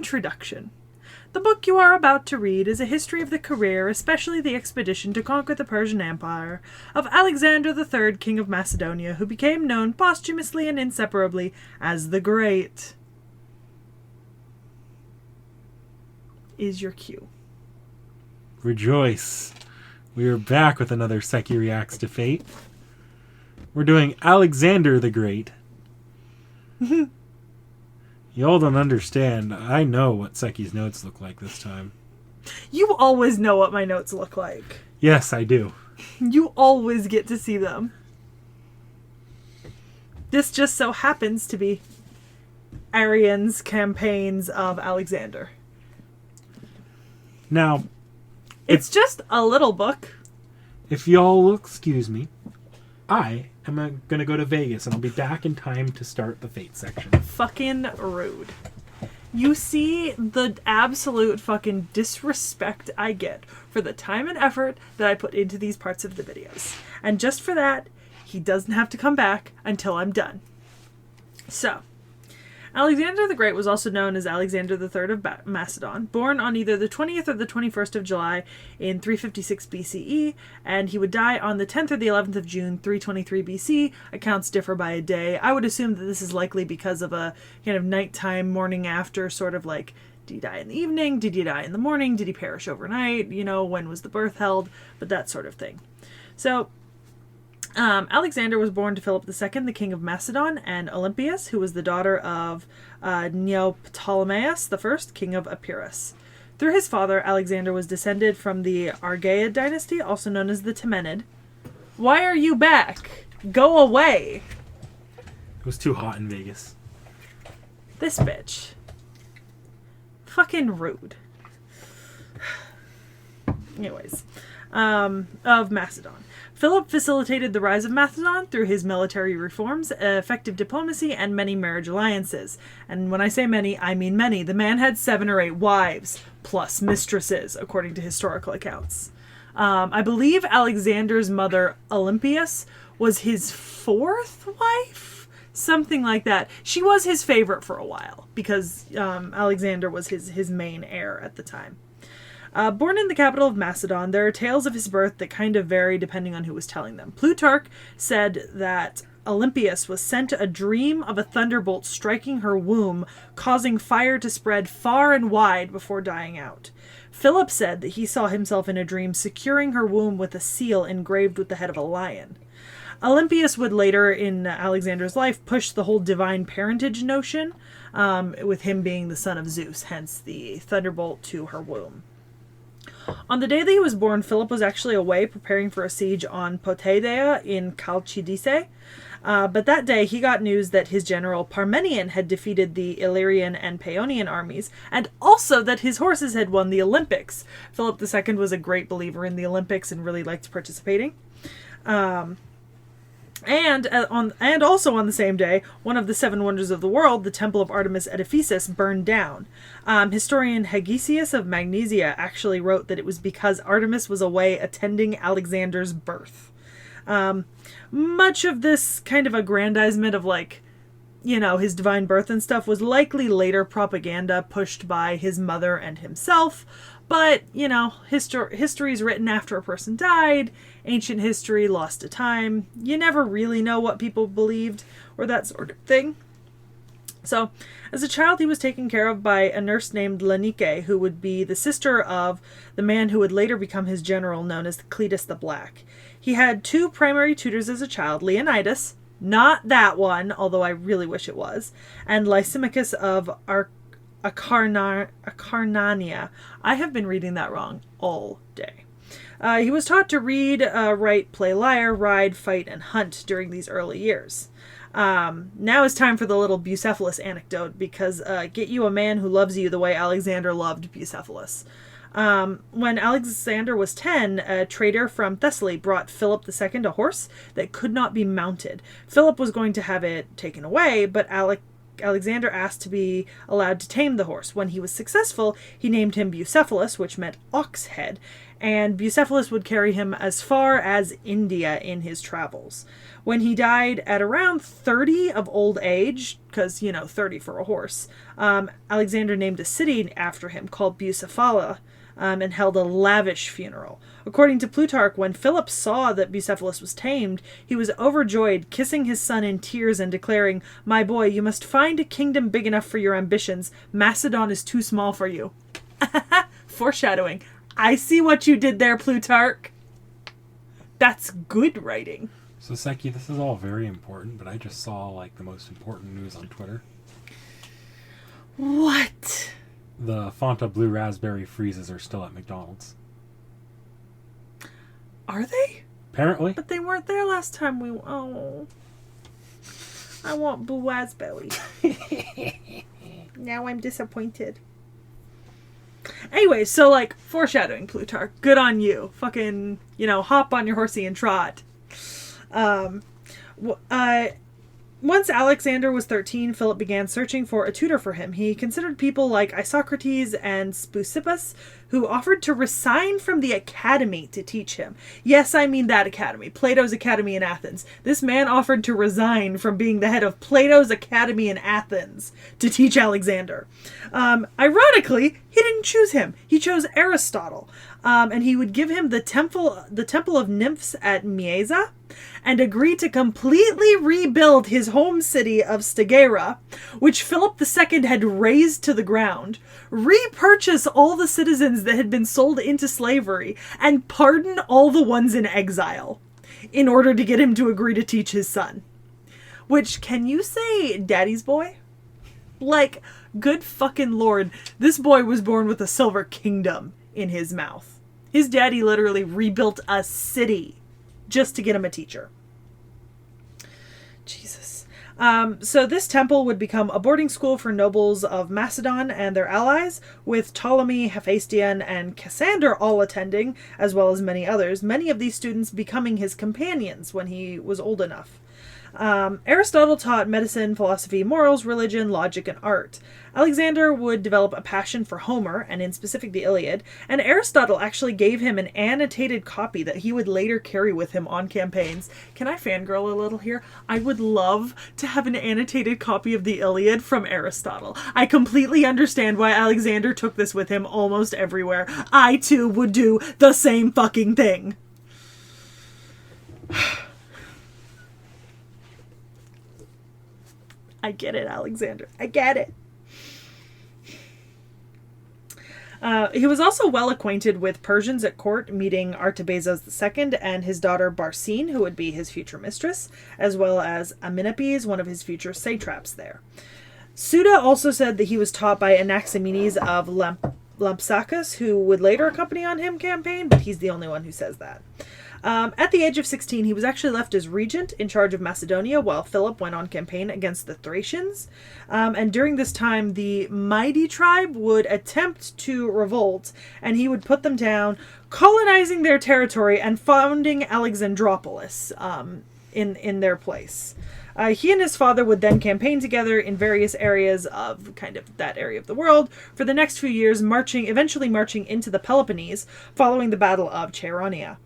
Introduction. The book you are about to read is a history of the career, especially the expedition to conquer the Persian Empire, of Alexander III, King of Macedonia, who became known posthumously and inseparably as the Great. Is your cue. Rejoice. We are back with another Sekhie Reacts to Fate. We're doing Alexander the Great. Y'all don't understand. I know what Sekhie's notes look like this time. You always know what my notes look like. Yes, I do. You always get to see them. This just so happens to be Arrian's campaigns of Alexander. Now, it's just a little book. If y'all will excuse me, I am going to go to Vegas and I'll be back in time to start the Fate section. Fucking rude. You see the absolute fucking disrespect I get for the time and effort that I put into these parts of the videos. And just for that, he doesn't have to come back until I'm done. So, Alexander the Great was also known as Alexander III of Macedon, born on either the 20th or the 21st of July in 356 BCE, and he would die on the 10th or the 11th of June, 323 BC. Accounts differ by a day. I would assume that this is likely because of a kind of nighttime, morning after, sort of like, did he die in the evening? Did he die in the morning? Did he perish overnight? You know, when was the birth held? But that sort of thing. So, Alexander was born to Philip II, the king of Macedon, and Olympias, who was the daughter of Neoptolemus I, king of Epirus. Through his father, Alexander was descended from the Argead dynasty, also known as the Temenid. Why are you back? Go away! It was too hot in Vegas. This bitch. Fucking rude. Anyways, of Macedon. Philip facilitated the rise of Macedon through his military reforms, effective diplomacy, and many marriage alliances. And when I say many, I mean many. The man had 7 or 8 wives, plus mistresses, according to historical accounts. I believe Alexander's mother, Olympias, was his 4th wife? Something like that. She was his favorite for a while, because Alexander was his main heir at the time. Born in the capital of Macedon, there are tales of his birth that kind of vary depending on who was telling them. Plutarch said that Olympias was sent a dream of a thunderbolt striking her womb, causing fire to spread far and wide before dying out. Philip said that he saw himself in a dream securing her womb with a seal engraved with the head of a lion. Olympias would later in Alexander's life push the whole divine parentage notion, with him being the son of Zeus, hence the thunderbolt to her womb. On the day that he was born, Philip was actually away preparing for a siege on Potidaea in Chalcidice. But that day he got news that his general Parmenion had defeated the Illyrian and Paeonian armies, and also that his horses had won the Olympics. Philip II was a great believer in the Olympics and really liked participating. And also on the same day, one of the 7 wonders of the world, the Temple of Artemis at Ephesus, burned down. Historian Hegesias of Magnesia actually wrote that it was because Artemis was away attending Alexander's birth. Much of this kind of aggrandizement of, like, you know, his divine birth and stuff was likely later propaganda pushed by his mother and himself. But, you know, history is written after a person died. Ancient history lost to time. You never really know what people believed or that sort of thing. So, as a child, he was taken care of by a nurse named Lanike, who would be the sister of the man who would later become his general, known as Cletus the Black. He had 2 primary tutors as a child, Leonidas, not that one, although I really wish it was, and Lysimachus of Acarnania. I have been reading that wrong all day. He was taught to read, write, play lyre, ride, fight, and hunt during these early years. Now it's time for the little Bucephalus anecdote, because get you a man who loves you the way Alexander loved Bucephalus. When Alexander was 10, a trader from Thessaly brought Philip II a horse that could not be mounted. Philip was going to have it taken away, but Alexander asked to be allowed to tame the horse. When he was successful, he named him Bucephalus, which meant ox head, and Bucephalus would carry him as far as India in his travels. When he died at around 30 of old age, because, 30 for a horse, Alexander named a city after him called Bucephala, and held a lavish funeral. According to Plutarch, when Philip saw that Bucephalus was tamed, he was overjoyed, kissing his son in tears and declaring, "My boy, you must find a kingdom big enough for your ambitions. Macedon is too small for you." Foreshadowing. I see what you did there, Plutarch. That's good writing. So, Sekhie, this is all very important, but I just saw, the most important news on Twitter. What? The Fanta Blue Raspberry freezes are still at McDonald's. Are they? Apparently. But they weren't there last time we... Oh. I want Blue Raspberry. Now I'm disappointed. Anyway, so, foreshadowing, Plutarch. Good on you. Fucking, hop on your horsey and trot. Once Alexander was 13, Philip began searching for a tutor for him. He considered people like Isocrates and Bucephalus, who offered to resign from the academy to teach him. Yes, I mean that academy, Plato's academy in Athens. This man offered to resign from being the head of Plato's academy in Athens to teach Alexander. Ironically, he didn't choose him. He chose Aristotle. And he would give him the temple of nymphs at Mieza, and agree to completely rebuild his home city of Stagira, which Philip II had razed to the ground, repurchase all the citizens that had been sold into slavery, and pardon all the ones in exile, in order to get him to agree to teach his son. Which, can you say daddy's boy? Good fucking lord, this boy was born with a silver kingdom in his mouth. His daddy literally rebuilt a city just to get him a teacher. Jesus. So this temple would become a boarding school for nobles of Macedon and their allies, with Ptolemy, Hephaestion, and Cassander all attending, as well as many others, many of these students becoming his companions when he was old enough. Aristotle taught medicine, philosophy, morals, religion, logic, and art. Alexander would develop a passion for Homer, and in specific the Iliad, and Aristotle actually gave him an annotated copy that he would later carry with him on campaigns. Can I fangirl a little here? I would love to have an annotated copy of the Iliad from Aristotle. I completely understand why Alexander took this with him almost everywhere. I too would do the same fucking thing. I get it, Alexander. I get it. He was also well acquainted with Persians at court, meeting Artabazes II and his daughter Barsine, who would be his future mistress, as well as Amenopes, one of his future satraps there. Suda also said that he was taught by Anaximenes of Lampsacus, who would later accompany on him campaign, but he's the only one who says that. At the age of 16, he was actually left as regent in charge of Macedonia while Philip went on campaign against the Thracians. And during this time, the Mighty tribe would attempt to revolt, and he would put them down, colonizing their territory and founding Alexandropolis in their place. He and his father would then campaign together in various areas of kind of that area of the world for the next few years, eventually marching into the Peloponnese following the Battle of Chaeronea.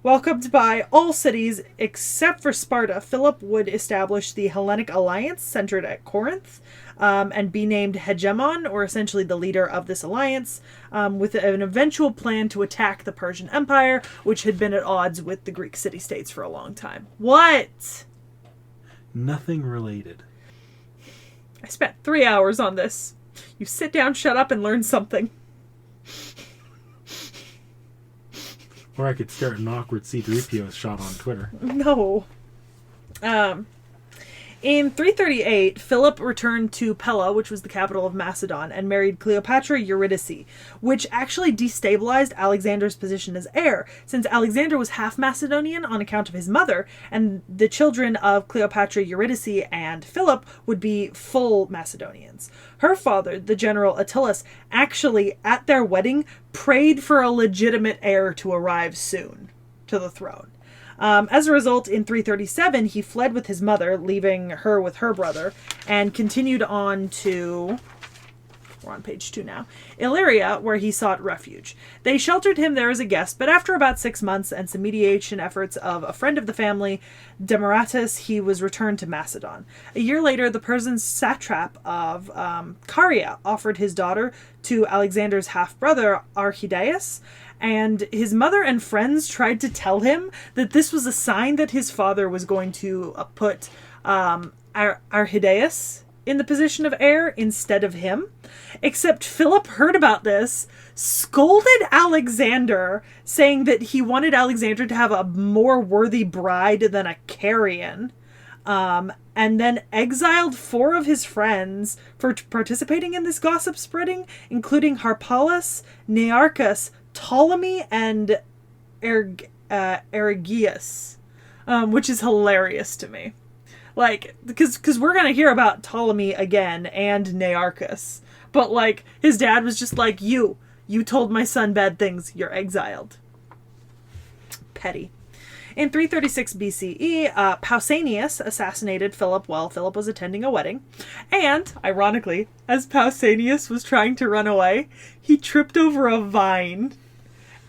Welcomed by all cities except for Sparta, Philip would establish the Hellenic alliance centered at Corinth, and be named hegemon, or essentially the leader of this alliance, with an eventual plan to attack the Persian Empire, which had been at odds with the Greek city-states for a long time. What? Nothing related. I spent 3 hours on this. You sit down, shut up, and learn something. Or I could start an awkward C-3PO shot on Twitter. No. In 338, Philip returned to Pella, which was the capital of Macedon, and married Cleopatra Eurydice, which actually destabilized Alexander's position as heir, since Alexander was half Macedonian on account of his mother, and the children of Cleopatra Eurydice and Philip would be full Macedonians. Her father, the general Attalus, actually, at their wedding, prayed for a legitimate heir to arrive soon to the throne. As a result, in 337, he fled with his mother, leaving her with her brother, and continued on to we're on page 2 now, Illyria, where he sought refuge. They sheltered him there as a guest, but after about 6 months and some mediation efforts of a friend of the family, Demaratus, he was returned to Macedon. A year later, the Persian satrap of Caria offered his daughter to Alexander's half-brother, Archidaeus, and his mother and friends tried to tell him that this was a sign that his father was going to put Archidaeus in the position of heir instead of him. Except Philip heard about this, scolded Alexander, saying that he wanted Alexander to have a more worthy bride than a Carian, and then exiled 4 of his friends for participating in this gossip spreading, including Harpalus, Nearchus, Ptolemy, and Ergius, which is hilarious to me. Like, because we're going to hear about Ptolemy again and Nearchus. But, like, his dad was just like, you told my son bad things, you're exiled. Petty. In 336 BCE, Pausanias assassinated Philip while Philip was attending a wedding. And, ironically, as Pausanias was trying to run away, he tripped over a vine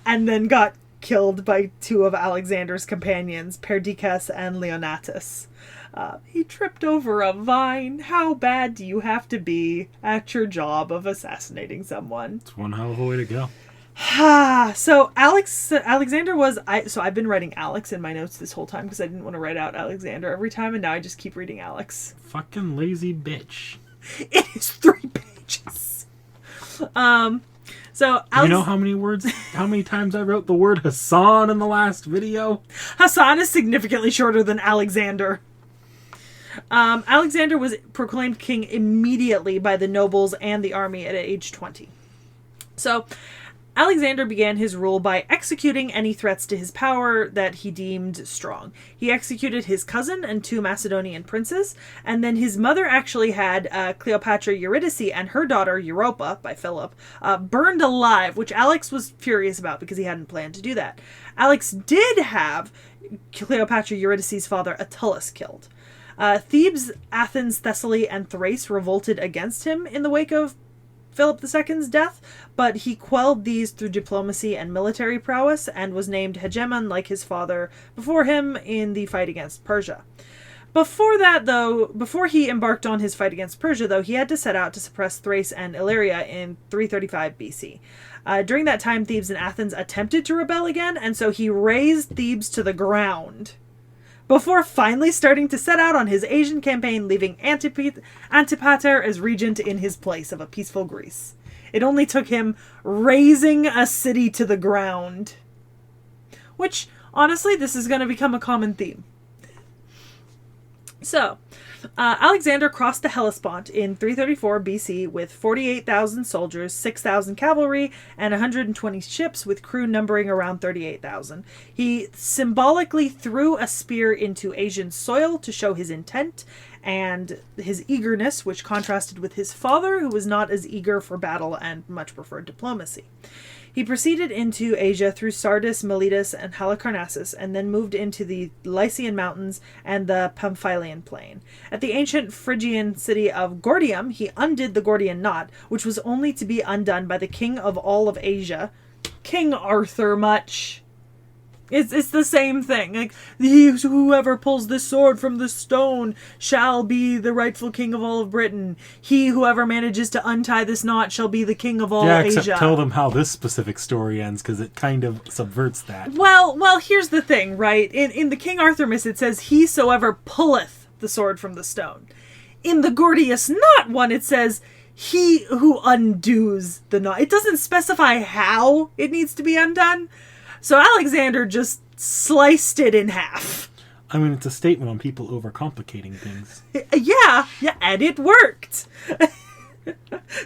and then got killed by 2 of Alexander's companions, Perdiccas and Leonatus. He tripped over a vine. How bad do you have to be at your job of assassinating someone? It's one hell of a way to go. So Alexander was... So I've been writing Alex in my notes this whole time because I didn't want to write out Alexander every time, and now I just keep reading Alex. Fucking lazy bitch. It is 3 pages. So you know how many times I wrote the word Hassan in the last video? Hassan is significantly shorter than Alexander. Alexander was proclaimed king immediately by the nobles and the army at age 20. So, Alexander began his rule by executing any threats to his power that he deemed strong. He executed his cousin and 2 Macedonian princes, and then his mother actually had Cleopatra Eurydice and her daughter Europa, by Philip, burned alive, which Alex was furious about because he hadn't planned to do that. Alex did have Cleopatra Eurydice's father Attalus killed. Thebes, Athens, Thessaly, and Thrace revolted against him in the wake of Philip II's death, but he quelled these through diplomacy and military prowess and was named hegemon like his father before him in the fight against Persia. Before he embarked on his fight against Persia, though, he had to set out to suppress Thrace and Illyria in 335 BC. During that time, Thebes and Athens attempted to rebel again, and so he razed Thebes to the ground, before finally starting to set out on his Asian campaign, leaving Antipater as regent in his place of a peaceful Greece. It only took him razing a city to the ground. Which, honestly, this is going to become a common theme. So, Alexander crossed the Hellespont in 334 BC with 48,000 soldiers, 6,000 cavalry, and 120 ships with crew numbering around 38,000. He symbolically threw a spear into Asian soil to show his intent and his eagerness, which contrasted with his father, who was not as eager for battle and much preferred diplomacy. He proceeded into Asia through Sardis, Miletus, and Halicarnassus, and then moved into the Lycian Mountains and the Pamphylian Plain. At the ancient Phrygian city of Gordium, he undid the Gordian knot, which was only to be undone by the king of all of Asia, King Arthur much. It's the same thing. Like, whoever pulls this sword from the stone shall be the rightful king of all of Britain. Whoever manages to untie this knot shall be the king of all Asia. Except tell them how this specific story ends, because it kind of subverts that. Well, here's the thing, right? In the King Arthur myth, it says, "Whosoever pulleth the sword from the stone." In the Gordius knot one, it says, "He who undoes the knot." It doesn't specify how it needs to be undone. So Alexander just sliced it in half. I mean, it's a statement on people overcomplicating things. Yeah, and it worked.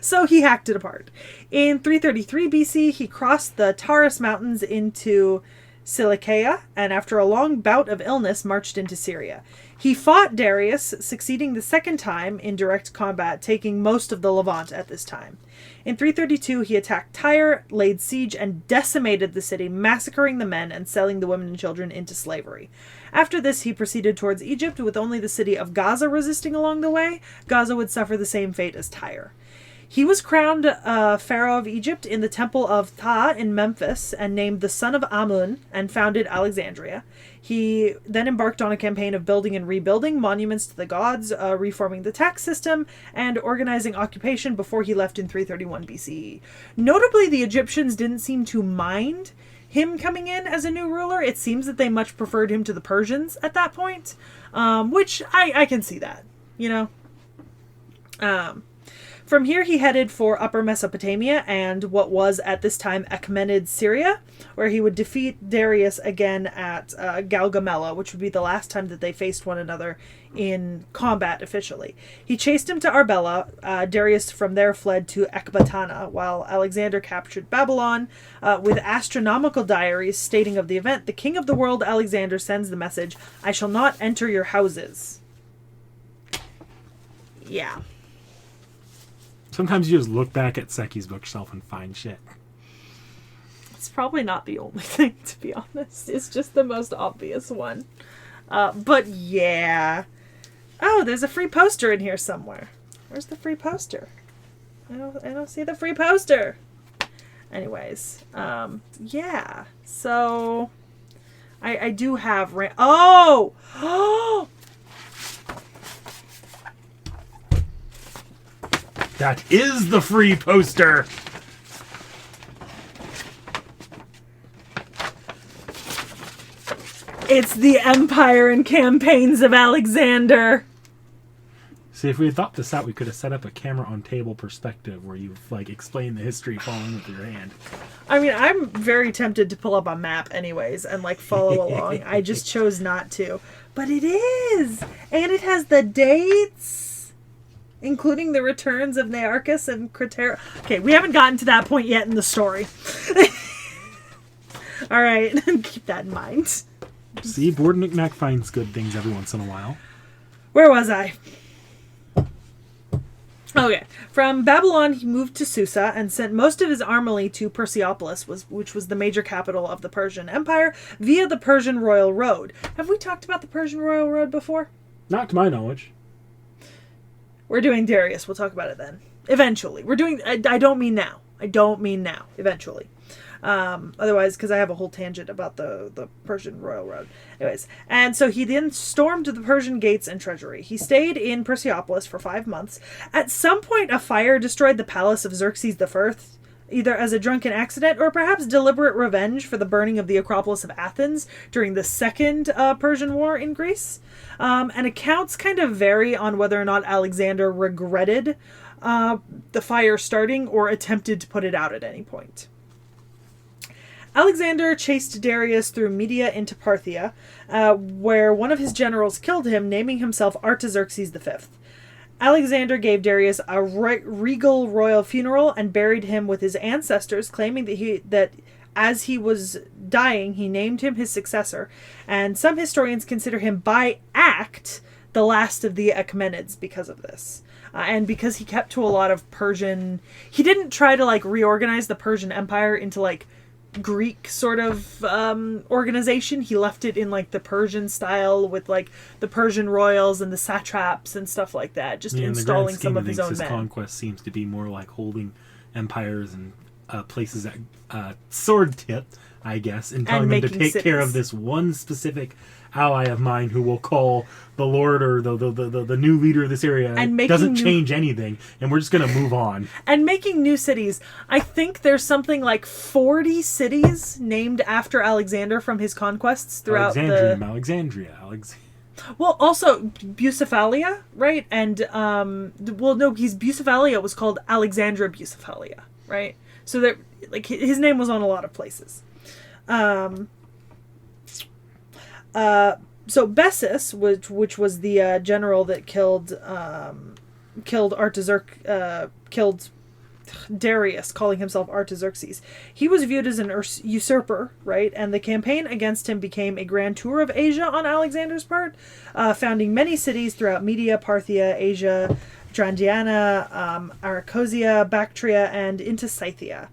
So he hacked it apart. In 333 BC, he crossed the Taurus Mountains into Cilicia, and after a long bout of illness, marched into Syria. He fought Darius, succeeding the second time in direct combat, taking most of the Levant at this time. In 332, he attacked Tyre, laid siege, and decimated the city, massacring the men and selling the women and children into slavery. After this, he proceeded towards Egypt, with only the city of Gaza resisting along the way. Gaza would suffer the same fate as Tyre. He was crowned pharaoh of Egypt in the temple of T.H.E in Memphis and named the son of Amun and founded Alexandria. He then embarked on a campaign of building and rebuilding monuments to the gods, reforming the tax system, and organizing occupation before he left in 331 BCE. Notably, the Egyptians didn't seem to mind him coming in as a new ruler. It seems that they much preferred him to the Persians at that point, which I can see that, you know. From here, he headed for Upper Mesopotamia and what was at this time Achaemenid Syria, where he would defeat Darius again at Gaugamela, which would be the last time that they faced one another in combat officially. He chased him to Arbela. Darius from there fled to Ecbatana, while Alexander captured Babylon. With astronomical diaries stating of the event, the king of the world, Alexander, sends the message, "I shall not enter your houses." Yeah. Sometimes you just look back at Sekhie's bookshelf and find shit. It's probably not the only thing, to be honest. It's just the most obvious one. But yeah. Oh, there's a free poster in here somewhere. Where's the free poster? I don't see the free poster. Anyways, yeah. So I do have oh! That is the free poster! It's the Empire and Campaigns of Alexander. See, if we had thought this out, we could have set up a camera on table perspective where you like explain the history following with your hand. I mean, I'm very tempted to pull up a map anyways and like follow along. I just chose not to. But it is! And it has the dates! Including the returns of Nearchus and Crater. Okay, we haven't gotten to that point yet in the story. Alright, keep that in mind. See, Board Knick-Knack finds good things every once in a while. Where was I? Okay. From Babylon, he moved to Susa and sent most of his army to Persepolis, which was the major capital of the Persian Empire, via the Persian Royal Road. Have we talked about the Persian Royal Road before? Not to my knowledge. We're doing Darius. We'll talk about it then. Eventually. We're doing... I don't mean now. I don't mean now. Eventually. Otherwise, because I have a whole tangent about the Persian Royal Road. Anyways. And so he then stormed the Persian gates and treasury. He stayed in Persepolis for 5 months. At some point, a fire destroyed the palace of Xerxes I, either as a drunken accident or perhaps deliberate revenge for the burning of the Acropolis of Athens during the Second Persian War in Greece. And accounts kind of vary on whether or not Alexander regretted the fire starting or attempted to put it out at any point. Alexander chased Darius through Media into Parthia, where one of his generals killed him, naming himself Artaxerxes V. Alexander gave Darius a regal royal funeral and buried him with his ancestors, claiming that as he was dying, he named him his successor, and some historians consider him by act the last of the Achaemenids because of this. And because he kept to a lot of Persian... He didn't try to, like, reorganize the Persian Empire into, like, Greek sort of organization. He left it in, like, the Persian style with, like, the Persian royals and the satraps and stuff like that, just installing some of his own men. His conquest seems to be more like holding empires and places at sword tip, I guess, and telling them to take care of this one specific ally of mine who will call the lord or the new leader of this area. And doesn't change anything, and we're just going to move on. And making new cities. I think there's something like 40 cities named after Alexander from his conquests throughout Alexandria. Well, also Bucephalia, right? And Bucephalia was called Alexandra Bucephalia, right? So that, like, his name was on a lot of places. So Bessus, which was the general that killed Darius, calling himself Artaxerxes. He was viewed as an usurper, right? And the campaign against him became a grand tour of Asia on Alexander's part, founding many cities throughout Media, Parthia, Asia, Trandiana, Arachosia, Bactria, and into Scythia.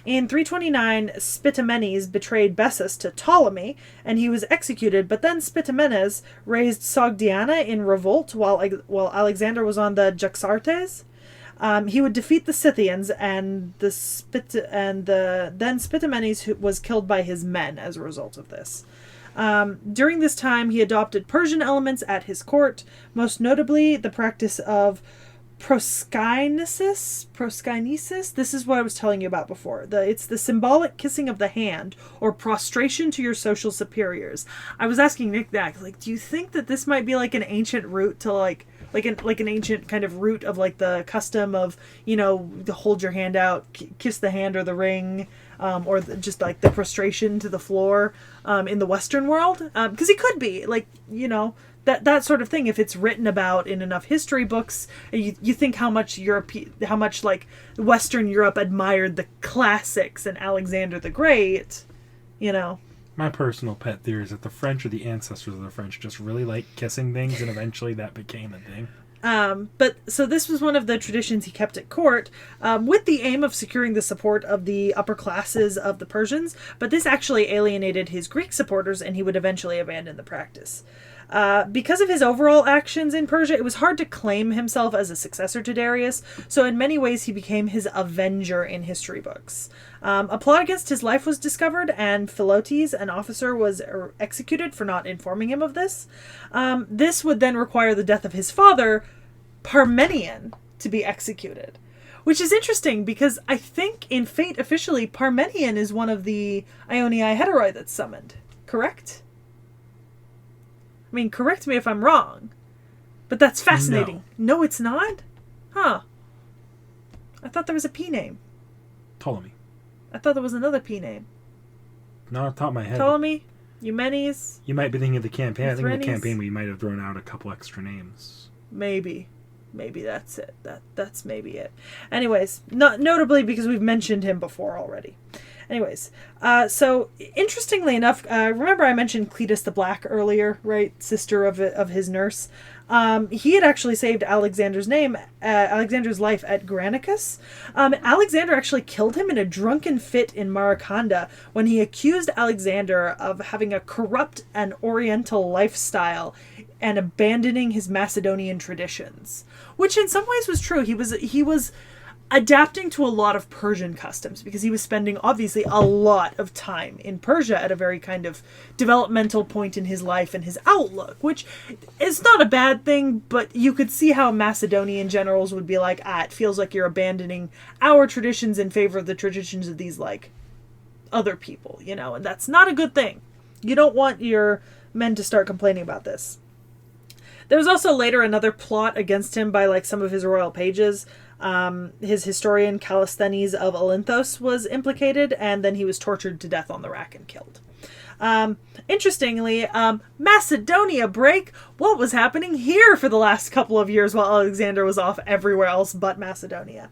In 329, Spitamenes betrayed Bessus to Ptolemy, and he was executed, but then Spitamenes raised Sogdiana in revolt while Alexander was on the Jaxartes. He would defeat the Scythians, and then Spitamenes, who was killed by his men as a result of this. During this time, he adopted Persian elements at his court, most notably the practice of proskinesis. This is what I was telling you about before. It's the symbolic kissing of the hand, or prostration to your social superiors. I was asking Nick that, like, do you think that this might be like an ancient root to like an ancient kind of root of like the custom of, to hold your hand out, kiss the hand or the ring, or just like the prostration to the floor in the Western world? Because it could be like, that sort of thing. If it's written about in enough history books, you think how much like Western Europe admired the classics and Alexander the Great, My personal pet theory is that the French, or the ancestors of the French, just really liked kissing things, and eventually that became a thing. But so this was one of the traditions he kept at court, with the aim of securing the support of the upper classes of the Persians, but this actually alienated his Greek supporters, and he would eventually abandon the practice. Because of his overall actions in Persia, it was hard to claim himself as a successor to Darius, so in many ways he became his avenger in history books. A plot against his life was discovered, and Philotes, an officer, was executed for not informing him of this. This would then require the death of his father, Parmenion, to be executed. Which is interesting, because I think in Fate officially, Parmenion is one of the Ionia Hetairoi that's summoned. Correct? I mean, correct me if I'm wrong. But that's fascinating. No, it's not? Huh. I thought there was a P name. Ptolemy. I thought there was another P name. No, off the top of my head. Ptolemy? Eumenes? You might be thinking of the campaign. I think in the Euphrates? campaign we might have thrown out a couple extra names. Maybe that's it. That's maybe it. Anyways, notably because we've mentioned him before already. Anyways, so interestingly enough, remember I mentioned Cletus the Black earlier, right? Sister of his nurse. He had actually saved Alexander's life at Granicus. Alexander actually killed him in a drunken fit in Maracanda when he accused Alexander of having a corrupt and oriental lifestyle and abandoning his Macedonian traditions, which in some ways was true. He was adapting to a lot of Persian customs because he was spending obviously a lot of time in Persia at a very kind of developmental point in his life and his outlook, which is not a bad thing, but you could see how Macedonian generals would be like, it feels like you're abandoning our traditions in favor of the traditions of these like other people, and that's not a good thing. You don't want your men to start complaining about this. There was also later another plot against him by like some of his royal pages. His historian Callisthenes of Olynthos was implicated, and then he was tortured to death on the rack and killed. Interestingly, Macedonia break. What was happening here for the last couple of years while Alexander was off everywhere else but Macedonia?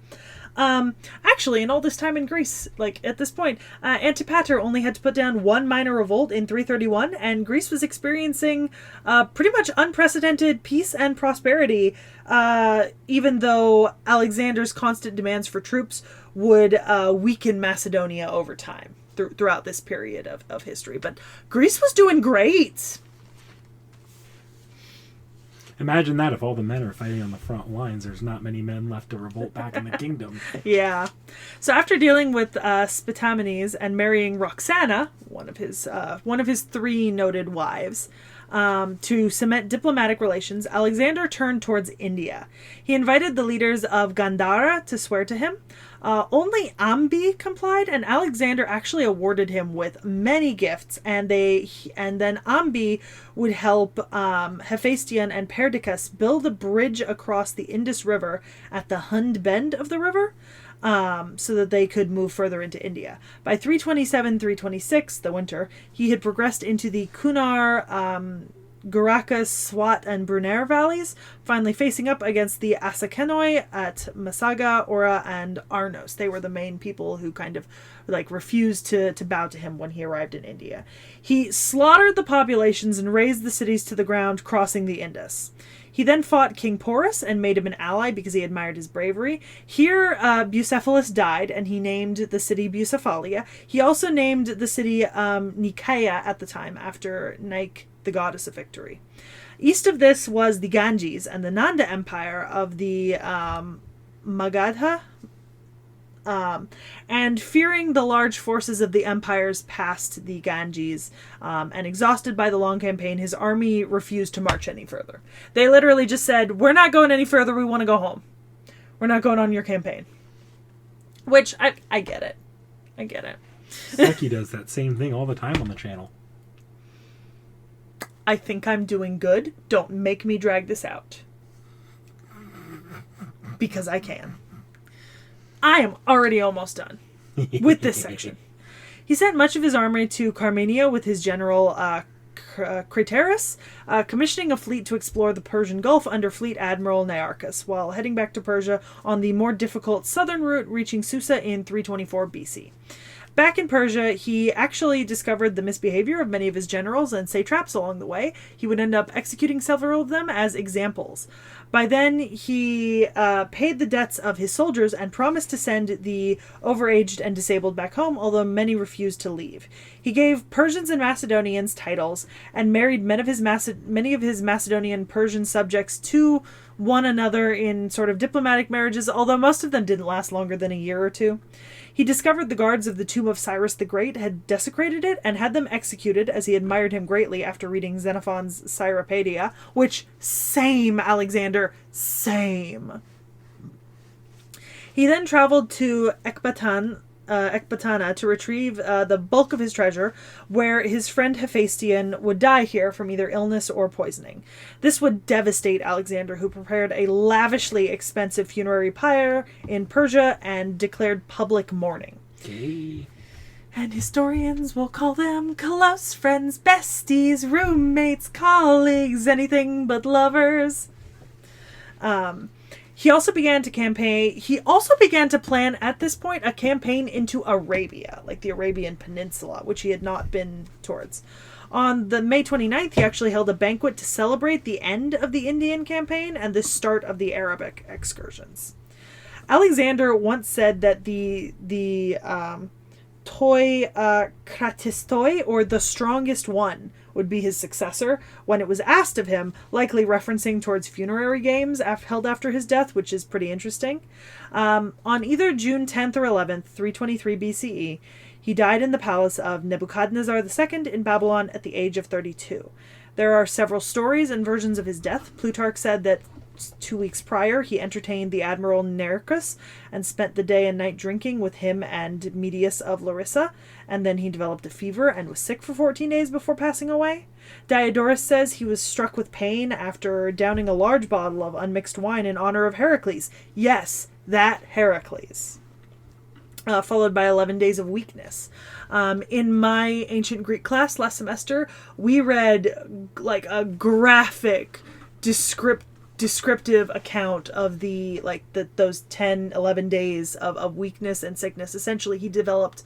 Actually, in all this time in Greece, like at this point, Antipater only had to put down one minor revolt in 331, and Greece was experiencing pretty much unprecedented peace and prosperity, even though Alexander's constant demands for troops would weaken Macedonia over time throughout this period of history. But Greece was doing great. Imagine that if all the men are fighting on the front lines, there's not many men left to revolt back in the kingdom. Yeah. So after dealing with Spitamenes and marrying Roxana, one of his three noted wives, to cement diplomatic relations, Alexander turned towards India. He invited the leaders of Gandhara to swear to him. Only Ambi complied, and Alexander actually awarded him with many gifts, and then Ambi would help Hephaestion and Perdiccas build a bridge across the Indus River at the Hund bend of the river, so that they could move further into India. By 326, the winter, he had progressed into the Kunar, Garakas, Swat, and Brunner valleys, finally facing up against the Asakenoi at Masaga, Ora, and Arnos. They were the main people who kind of like refused to bow to him when he arrived in India. He slaughtered the populations and razed the cities to the ground, crossing the Indus. He then fought King Porus and made him an ally because he admired his bravery. Here, Bucephalus died, and he named the city Bucephalia. He also named the city Nicaea at the time, after Nike, the goddess of victory. East of this was the Ganges and the Nanda Empire of the Magadha. And fearing the large forces of the empires past the Ganges, and exhausted by the long campaign, his army refused to march any further. They literally just said, we're not going any further, we want to go home. We're not going on your campaign. Which, I get it. I get it. Sekhie does that same thing all the time on the channel. I think I'm doing good. Don't make me drag this out. Because I can. I am already almost done with this section. He sent much of his army to Carmania with his general Craterus, commissioning a fleet to explore the Persian Gulf under Fleet Admiral Nearchus, while heading back to Persia on the more difficult southern route, reaching Susa in 324 BC. Back in Persia, he actually discovered the misbehavior of many of his generals and satraps along the way. He would end up executing several of them as examples. By then, he paid the debts of his soldiers and promised to send the overaged and disabled back home, although many refused to leave. He gave Persians and Macedonians titles and married many of his Macedonian Persian subjects to one another in sort of diplomatic marriages, although most of them didn't last longer than a year or two. He discovered the guards of the tomb of Cyrus the Great had desecrated it and had them executed, as he admired him greatly after reading Xenophon's Cyropaedia, which, same, Alexander, same. He then traveled to Ecbatana to retrieve the bulk of his treasure, where his friend Hephaestion would die here from either illness or poisoning. This would devastate Alexander, who prepared a lavishly expensive funerary pyre in Persia and declared public mourning. Hey. And historians will call them close friends, besties, roommates, colleagues, anything but lovers. He also began to plan at this point a campaign into Arabia, like the Arabian Peninsula, which he had not been towards. On the May 29th, he actually held a banquet to celebrate the end of the Indian campaign and the start of the Arabic excursions. Alexander once said that the toi kratistoi, or the strongest one, would be his successor when it was asked of him, likely referencing towards funerary games held after his death, which is pretty interesting. On either June 10th or 11th, 323 BCE, he died in the palace of Nebuchadnezzar II in Babylon at the age of 32. There are several stories and versions of his death. Plutarch said that 2 weeks prior, he entertained the Admiral Nearchus and spent the day and night drinking with him and Medius of Larissa, and then he developed a fever and was sick for 14 days before passing away. Diodorus says he was struck with pain after downing a large bottle of unmixed wine in honor of Heracles. Yes, that Heracles. Followed by 11 days of weakness. In my ancient Greek class last semester, we read like a graphic, descriptive account of those 11 days of weakness and sickness. Essentially, he developed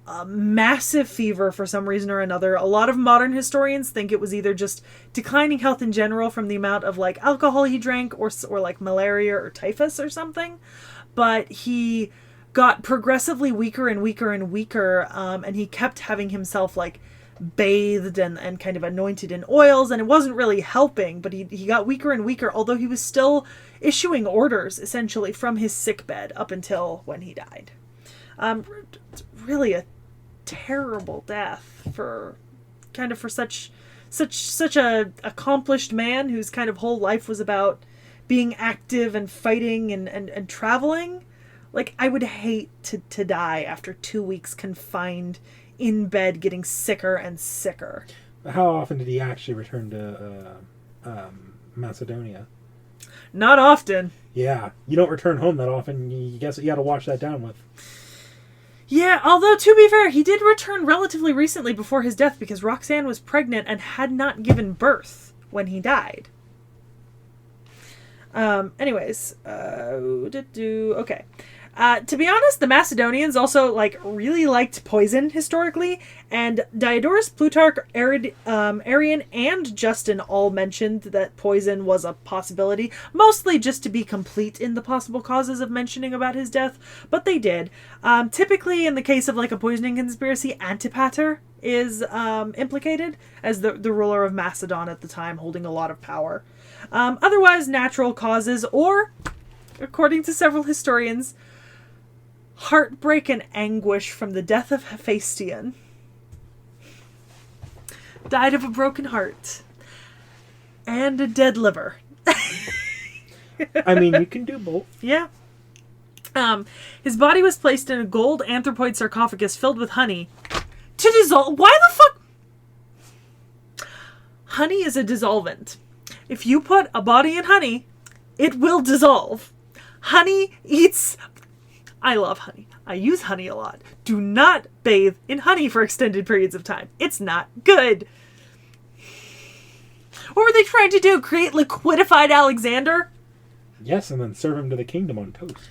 a massive fever for some reason or another. A lot of modern historians think it was either just declining health in general from the amount of like alcohol he drank, or like malaria or typhus or something. But he got progressively weaker and weaker and weaker, and he kept having himself like bathed and kind of anointed in oils, and it wasn't really helping, but he got weaker and weaker, although he was still issuing orders essentially from his sickbed up until when he died. Really a terrible death for such a accomplished man whose kind of whole life was about being active and fighting and traveling. Like, I would hate to die after 2 weeks confined in bed, getting sicker and sicker. How often did he actually return to Macedonia? Not often. Yeah, you don't return home that often. You guess what you got to wash that down with. Yeah, although to be fair, he did return relatively recently before his death because Roxanne was pregnant and had not given birth when he died. Anyways, okay. To be honest, the Macedonians also really liked poison historically, and Diodorus, Plutarch, Arrian, and Justin all mentioned that poison was a possibility, mostly just to be complete in the possible causes of mentioning about his death, but they did. Typically, in the case of a poisoning conspiracy, Antipater is implicated as the ruler of Macedon at the time, holding a lot of power. Otherwise, natural causes or according to several historians, heartbreak and anguish from the death of Hephaestion. Died of a broken heart. And a dead liver. I mean, you can do both. Yeah. His body was placed in a gold anthropoid sarcophagus filled with honey to dissolve. Why the fuck? Honey is a dissolvent. If you put a body in honey, it will dissolve. Honey eats... I love honey. I use honey a lot. Do not bathe in honey for extended periods of time. It's not good. What were they trying to do? Create liquidified Alexander? Yes, and then serve him to the kingdom on toast.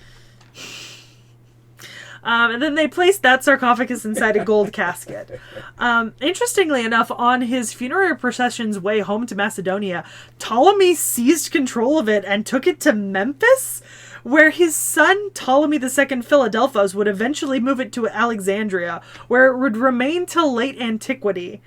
And then they placed that sarcophagus inside a gold casket. Interestingly enough, on his funerary procession's way home to Macedonia, Ptolemy seized control of it and took it to Memphis, where his son Ptolemy II Philadelphus would eventually move it to Alexandria, where it would remain till late antiquity.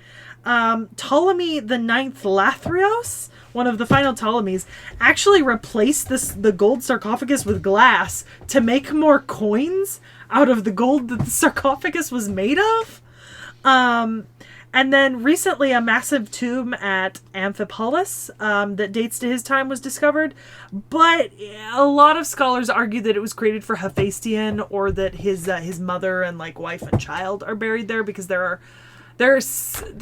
Ptolemy IX Lathrios, one of the final Ptolemies, actually replaced the gold sarcophagus with glass to make more coins out of the gold that the sarcophagus was made of. And then recently a massive tomb at Amphipolis that dates to his time was discovered. But a lot of scholars argue that it was created for Hephaestion, or that his mother and wife and child are buried there, because there's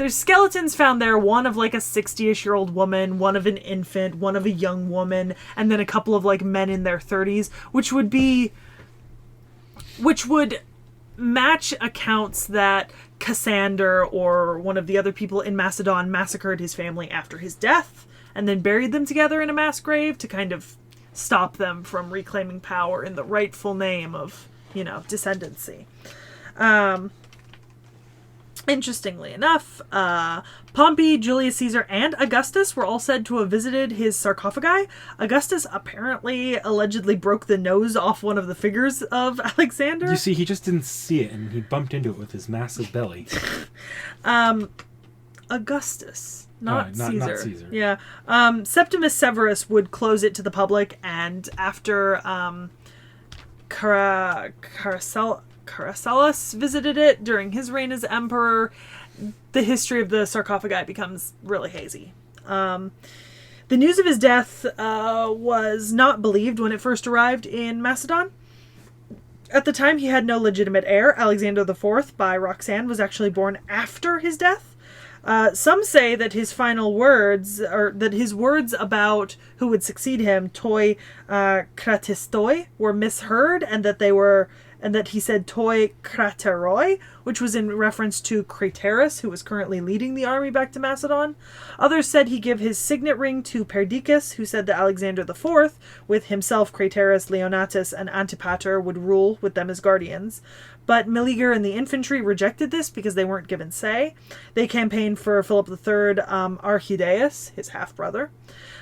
skeletons found there, one of a 60-ish-year-old woman, one of an infant, one of a young woman, and then a couple of men in their 30s, which would match accounts that Cassander or one of the other people in Macedon massacred his family after his death and then buried them together in a mass grave to kind of stop them from reclaiming power in the rightful name of, descendancy. Interestingly enough, Pompey, Julius Caesar, and Augustus were all said to have visited his sarcophagi. Augustus apparently allegedly broke the nose off one of the figures of Alexander. You see, he just didn't see it, and he bumped into it with his massive belly. Augustus, not Caesar. Not Caesar. Yeah. Septimus Severus would close it to the public, and after Paracelsus visited it during his reign as emperor, the history of the sarcophagi becomes really hazy. The news of his death was not believed when it first arrived in Macedon. At the time, he had no legitimate heir. Alexander IV by Roxanne was actually born after his death. Some say that his final words, or that his words about who would succeed him, toi kratistoi, were misheard, and that he said toi krateroi, which was in reference to Craterus, who was currently leading the army back to Macedon. Others said he gave his signet ring to Perdiccas, who said that Alexander IV, with himself, Craterus, Leonatus, and Antipater, would rule with them as guardians. But Meleager and the infantry rejected this because they weren't given say. They campaigned for Philip III Archidaeus, his half-brother.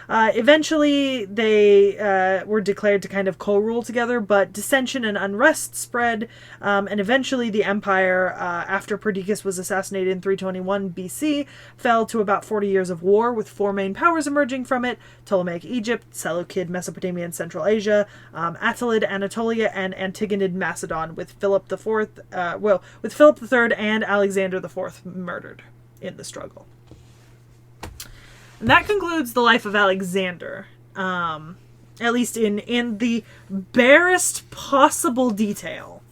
Eventually, they were declared to kind of co-rule together, but dissension and unrest spread, and eventually the empire, after Perdiccas was assassinated in 321 BC, fell to about 40 years of war, with four main powers emerging from it: Ptolemaic Egypt, Seleucid Mesopotamia and Central Asia, Attalid Anatolia, and Antigonid Macedon, with Philip III and Alexander IV murdered in the struggle. And that concludes the life of Alexander, at least in the barest possible detail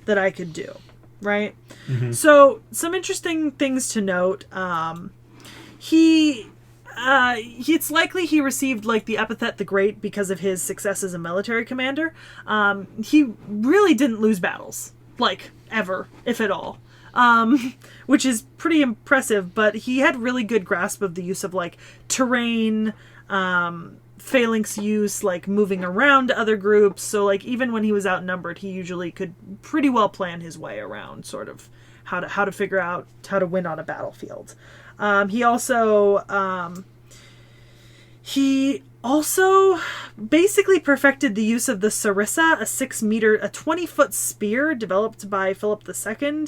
that I could do, right? Mm-hmm. So, some interesting things to note. It's likely he received the epithet the Great because of his success as a military commander. He really didn't lose battles, ever, if at all. Which is pretty impressive, but he had really good grasp of the use of terrain, phalanx use, moving around other groups. So even when he was outnumbered, he usually could pretty well plan his way around sort of how to figure out how to win on a battlefield. He also basically perfected the use of the sarissa, a 20-foot spear developed by Philip II,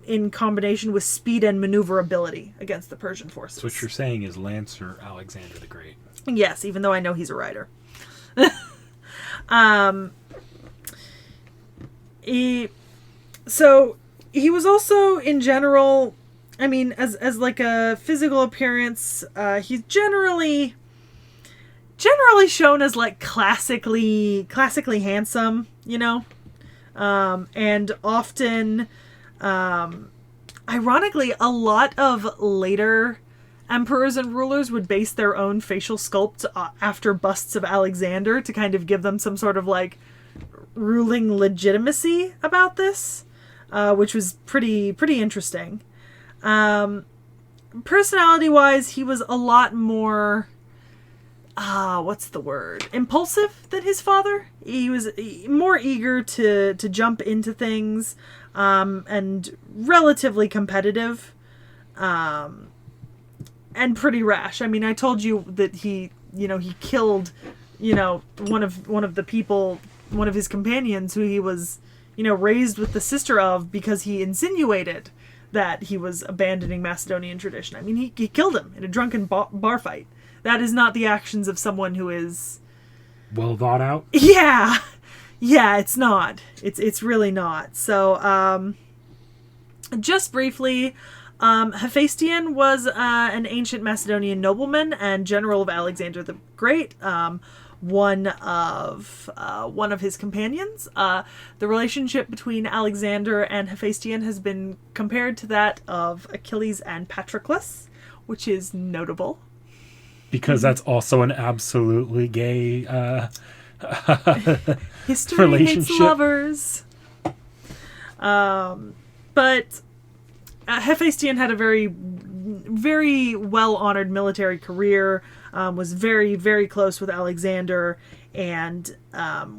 in combination with speed and maneuverability against the Persian forces. So what you're saying is Lancer Alexander the Great. Yes, even though I know he's a writer. So he was also, in general, I mean, as like a physical appearance, he's generally shown as like classically handsome, you know, and often, ironically, a lot of later emperors and rulers would base their own facial sculpt after busts of Alexander to kind of give them some sort of like ruling legitimacy about this, which was pretty interesting. Personality-wise, he was a lot more, what's the word? Impulsive than his father. He was more eager to jump into things, and relatively competitive, and pretty rash. I mean, I told you that he killed, one of the people, one of his companions who he was, raised with the sister of, because he insinuated that he was abandoning Macedonian tradition. I mean, he killed him in a drunken bar fight. That is not the actions of someone who is well thought out. Yeah, it's not. It's really not. So, just briefly, Hephaestion was an ancient Macedonian nobleman and general of Alexander the Great. One of his companions. The relationship between Alexander and Hephaestion has been compared to that of Achilles and Patroclus, which is notable. Because that's also an absolutely gay history relationship. Hates lovers. But Hephaestion had a very, very well-honored military career, was very, very close with Alexander, and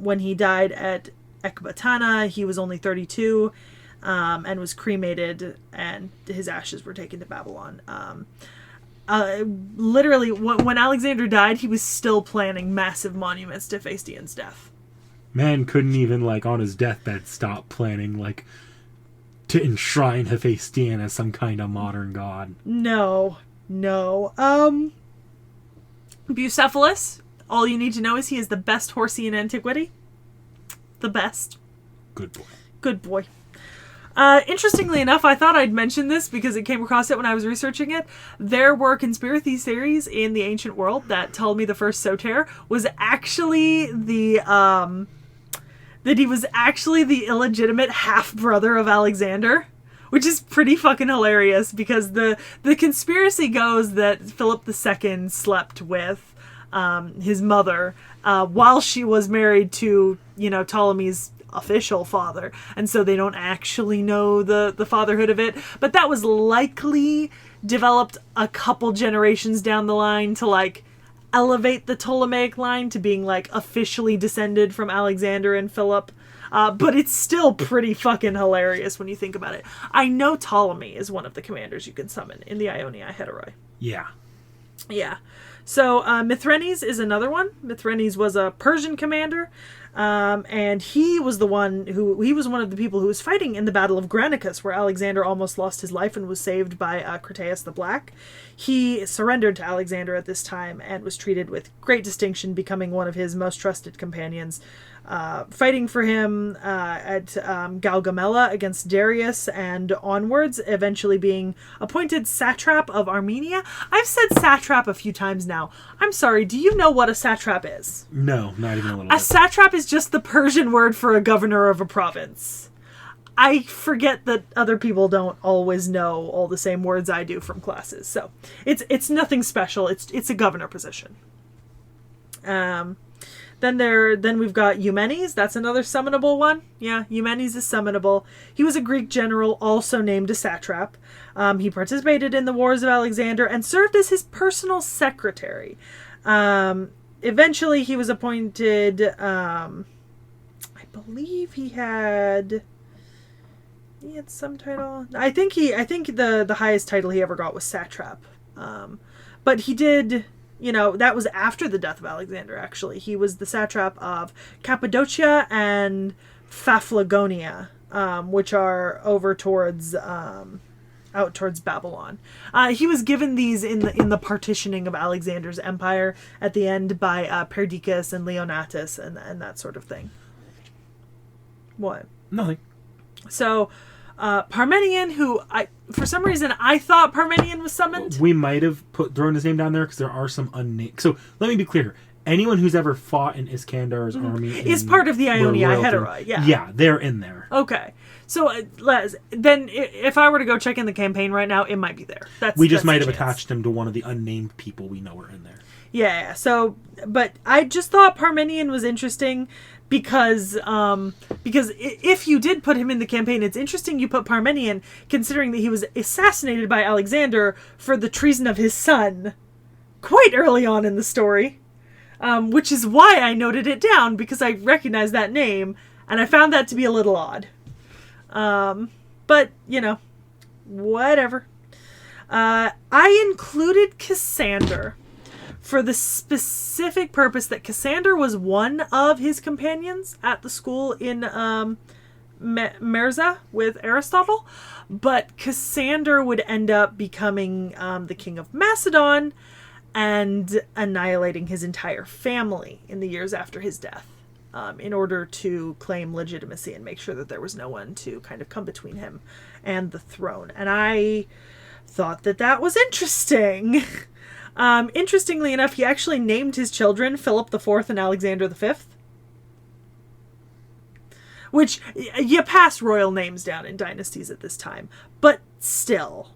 when he died at Ecbatana, he was only 32, and was cremated, and his ashes were taken to Babylon. Literally, when Alexander died, he was still planning massive monuments to Hephaestion's death. Man couldn't even, on his deathbed, stop planning, to enshrine Hephaestion as some kind of modern god. No. Bucephalus, all you need to know is he is the best horsey in antiquity. The best. Good boy. Good boy. Interestingly enough, I thought I'd mention this because it came across it when I was researching it. There were conspiracy theories in the ancient world that told me the first Soter was actually that he was actually the illegitimate half-brother of Alexander, which is pretty fucking hilarious because the conspiracy goes that Philip II slept with his mother while she was married to, Ptolemy's official father, and so they don't actually know the fatherhood of it, but that was likely developed a couple generations down the line to elevate the Ptolemaic line to being officially descended from Alexander and Philip, but it's still pretty fucking hilarious when you think about it. I know Ptolemy is one of the commanders you can summon in the Ionia Hetairoi. Yeah. So Mithrenes is another one. Mithrenes was a Persian commander, and he was one of the people who was fighting in the Battle of Granicus, where Alexander almost lost his life and was saved by Crataeus the Black. He surrendered to Alexander at this time and was treated with great distinction, becoming one of his most trusted companions, fighting for him at Gaugamela against Darius and onwards, eventually being appointed satrap of Armenia. I've said satrap a few times now. I'm sorry, do you know what a satrap is? No, not even a little bit. A satrap is just the Persian word for a governor of a province. I forget that other people don't always know all the same words I do from classes, so it's nothing special. It's a governor position. Then we've got Eumenes. That's another summonable one. Yeah, Eumenes is summonable. He was a Greek general, also named a satrap. He participated in the wars of Alexander and served as his personal secretary. Eventually, he was appointed. I believe he had some title. I think the highest title he ever got was satrap. But he did. That was after the death of Alexander, actually. He was the satrap of Cappadocia and Paphlagonia, which are over towards out towards Babylon. He was given these in the partitioning of Alexander's empire at the end by Perdiccas and Leonatus and that sort of thing. What? Nothing. So, Parmenion, who for some reason I thought Parmenion was summoned. We might have thrown his name down there because there are some unnamed. So let me be clear. Anyone who's ever fought in Iskandar's army is part of the Ionia Hetairoi. Yeah, they're in there. Okay. So then if I were to go check in the campaign right now, it might be there. We just might have attached him to one of the unnamed people we know are in there. Yeah. So, but I just thought Parmenion was interesting because if you did put him in the campaign, it's interesting you put Parmenion, considering that he was assassinated by Alexander for the treason of his son quite early on in the story. Which is why I noted it down, because I recognized that name, and I found that to be a little odd. But, whatever. I included Cassander for the specific purpose that Cassander was one of his companions at the school in Merza with Aristotle, but Cassander would end up becoming the king of Macedon, and annihilating his entire family in the years after his death, in order to claim legitimacy and make sure that there was no one to kind of come between him and the throne. And I thought that was interesting. Interestingly enough, he actually named his children Philip IV and Alexander V. Which, you pass royal names down in dynasties at this time. But still,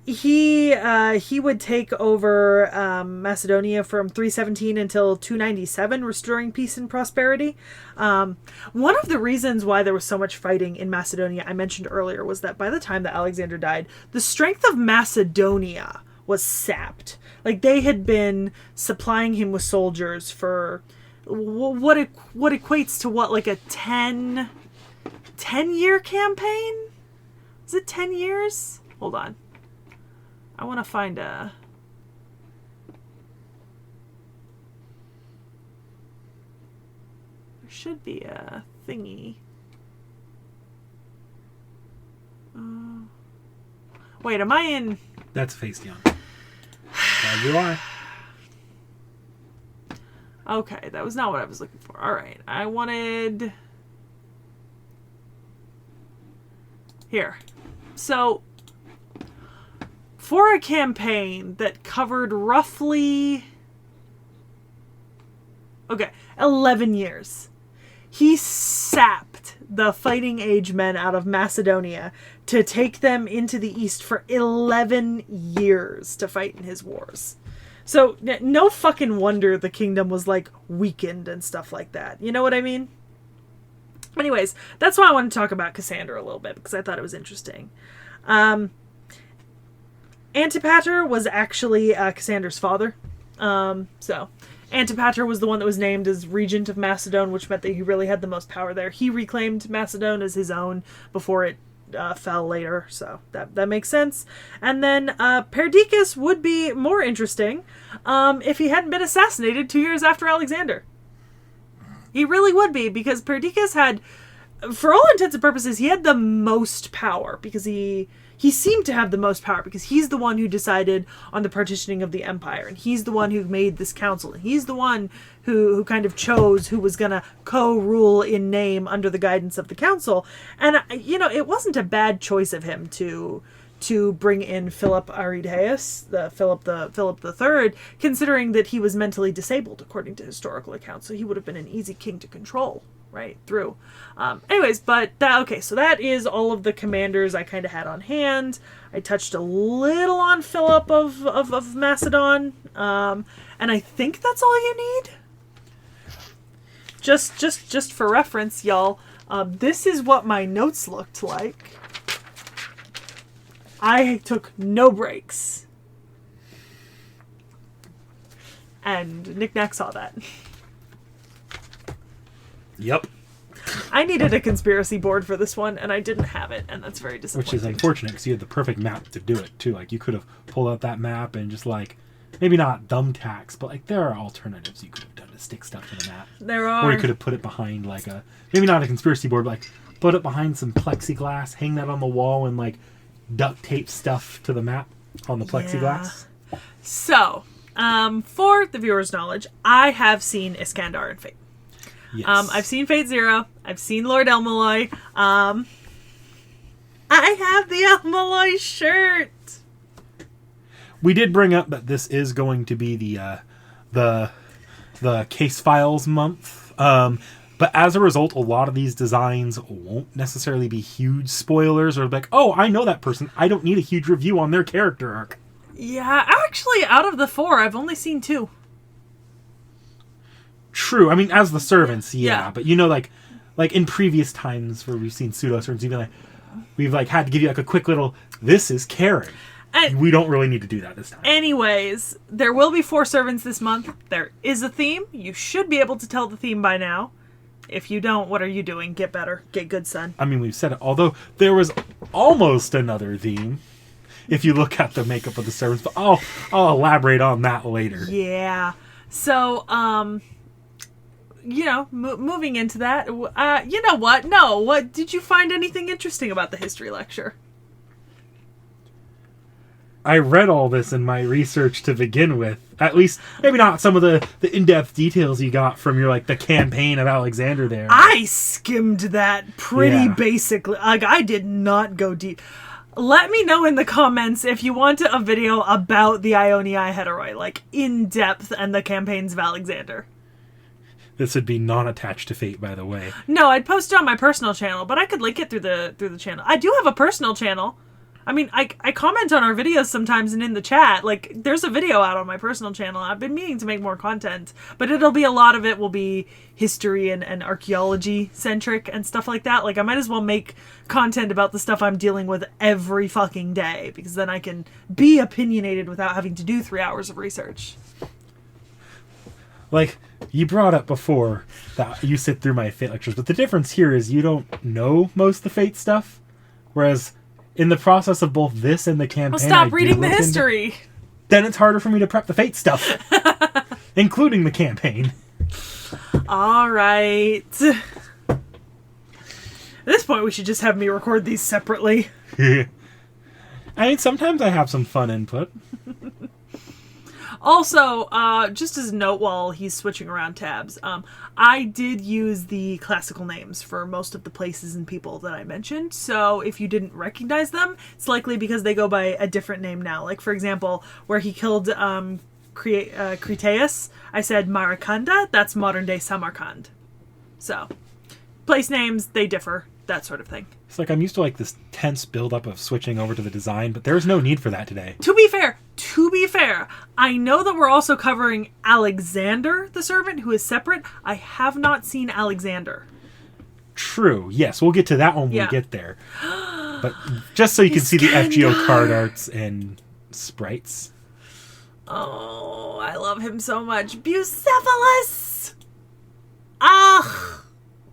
He would take over Macedonia from 317 until 297, restoring peace and prosperity. One of the reasons why there was so much fighting in Macedonia, I mentioned earlier, was that by the time that Alexander died, the strength of Macedonia was sapped. Like, they had been supplying him with soldiers for what equates to like a 10-year campaign? Is it 10 years? Hold on. I want to find a... There should be a thingy. Wait, am I in... That's Hephaestion. Glad you are. Okay, that was not what I was looking for. Alright, I wanted... Here. So... For a campaign that covered roughly 11 years, he sapped the fighting age men out of Macedonia to take them into the east for 11 years to fight in his wars. So no fucking wonder the kingdom was weakened and stuff like that. You know what I mean? Anyways, that's why I want to talk about Cassander a little bit, because I thought it was interesting. Antipater was actually Cassander's father. So Antipater was the one that was named as regent of Macedon, which meant that he really had the most power there. He reclaimed Macedon as his own before it fell later, so that makes sense. And then Perdiccas would be more interesting if he hadn't been assassinated 2 years after Alexander. He really would be, because Perdiccas had, for all intents and purposes, he had the most power, because he seemed to have the most power because he's the one who decided on the partitioning of the empire, and he's the one who made this council, and he's the one who kind of chose who was going to co-rule in name under the guidance of the council. And, it wasn't a bad choice of him to bring in Philip Arideus, Philip III, considering that he was mentally disabled, according to historical accounts, so he would have been an easy king to control right through. Anyways, but so that is all of the commanders I kind of had on hand. I touched a little on Philip of Macedon, and I think that's all you need. Just for reference, y'all, this is what my notes looked like. I took no breaks. And Nick Nack saw that. Yep. I needed a conspiracy board for this one, and I didn't have it, and that's very disappointing. Which is unfortunate, because you had the perfect map to do it, too. You could have pulled out that map and just, maybe not thumbtacks, but, there are alternatives you could have done to stick stuff to the map. There are. Or you could have put it behind, maybe not a conspiracy board, but, put it behind some plexiglass, hang that on the wall, and like duct tape stuff to the map on the plexiglass. Yeah. So, for the viewer's knowledge, I have seen Iskandar in Fate. Yes. I've seen Fate Zero. I've seen Lord Elmaloy. I have the Elmaloy shirt. We did bring up that this is going to be the case files month. But as a result, a lot of these designs won't necessarily be huge spoilers or like, oh, I know that person. I don't need a huge review on their character arc. Yeah, actually, out of the 4, I've only seen 2. True. I mean, as the servants, yeah. Yeah. But you know, like in previous times where we've seen pseudo servants, we've like had to give you like a quick little, this is Karen. And we don't really need to do that this time. Anyways, there will be 4 servants this month. There is a theme. You should be able to tell the theme by now. If you don't, what are you doing? Get better. Get good, son. I mean, we've said it. Although there was almost another theme, if you look at the makeup of the servants. But I'll elaborate on that later. Yeah. So, moving into that, you know what? No, what did you find anything interesting about the history lecture? I read all this in my research to begin with. At least, maybe not some of the in-depth details you got from your, the campaign of Alexander there. I skimmed that pretty basically. Like, I did not go deep. Let me know in the comments if you want a video about the Ionia Hetairoi, in depth, and the campaigns of Alexander. This would be non-attached to Fate, by the way. No, I'd post it on my personal channel, but I could link it through the channel. I do have a personal channel. I mean, I comment on our videos sometimes and in the chat. There's a video out on my personal channel. I've been meaning to make more content, but a lot of it will be history and archaeology centric and stuff like that. I might as well make content about the stuff I'm dealing with every fucking day, because then I can be opinionated without having to do 3 hours of research. You brought up before that you sit through my Fate lectures, but the difference here is you don't know most of the Fate stuff, whereas in the process of both this and the campaign, well, stop reading the history. Then it's harder for me to prep the Fate stuff, including the campaign. All right. At this point, we should just have me record these separately. I mean, sometimes I have some fun input. Also, just as a note while he's switching around tabs, I did use the classical names for most of the places and people that I mentioned. So if you didn't recognize them, it's likely because they go by a different name now. For example, where he killed Cretaeus, I said Marakanda. That's modern-day Samarkand. So, place names, they differ. That sort of thing. It's I'm used to this tense buildup of switching over to the design, but there's no need for that today. To be fair, I know that we're also covering Alexander the Servant, who is separate. I have not seen Alexander. True. Yes, we'll get to that when we get there. But just so you can see the FGO card arts and sprites. Oh, I love him so much. Bucephalus! Ah,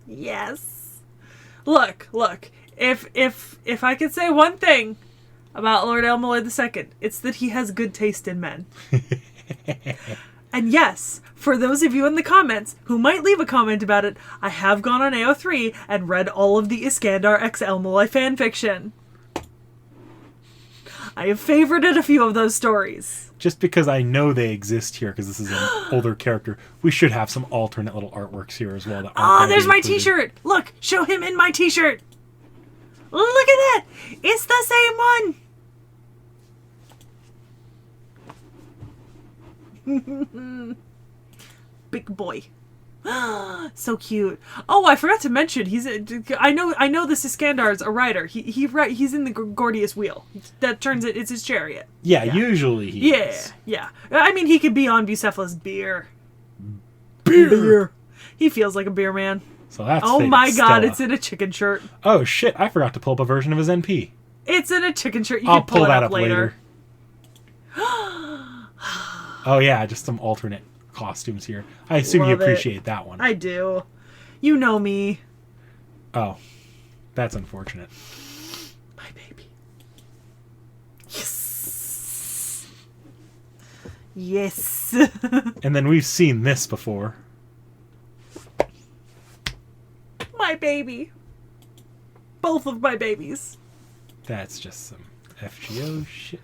yes. Look. If I could say one thing about Lord Elmaloy II, it's that he has good taste in men. And yes, for those of you in the comments who might leave a comment about it, I have gone on AO3 and read all of the Iskandar x Elmaloy fanfiction. I have favorited a few of those stories. Just because I know they exist here, because this is an older character, we should have some alternate little artworks here as well. Oh, there's my t-shirt! Look, show him in my t-shirt! Look at that! It's the same one! Big boy. So cute. Oh, I forgot to mention, I know this Iskandar's a rider. He's in the Gordius wheel. That turns it, it's his chariot. Yeah, usually he is. Yeah. I mean, he could be on Bucephalus' beer. Beer! He feels like a beer man. So that's oh my god, it's in a chicken shirt. Oh shit, I forgot to pull up a version of his NP. It's in a chicken shirt. You I'll can pull that it up later. Oh yeah, just some alternate costumes here. I assume you appreciate that one. I do. You know me. Oh, that's unfortunate. My baby. Yes. Yes. And then we've seen this before. My baby. Both of my babies. That's just some FGO shit.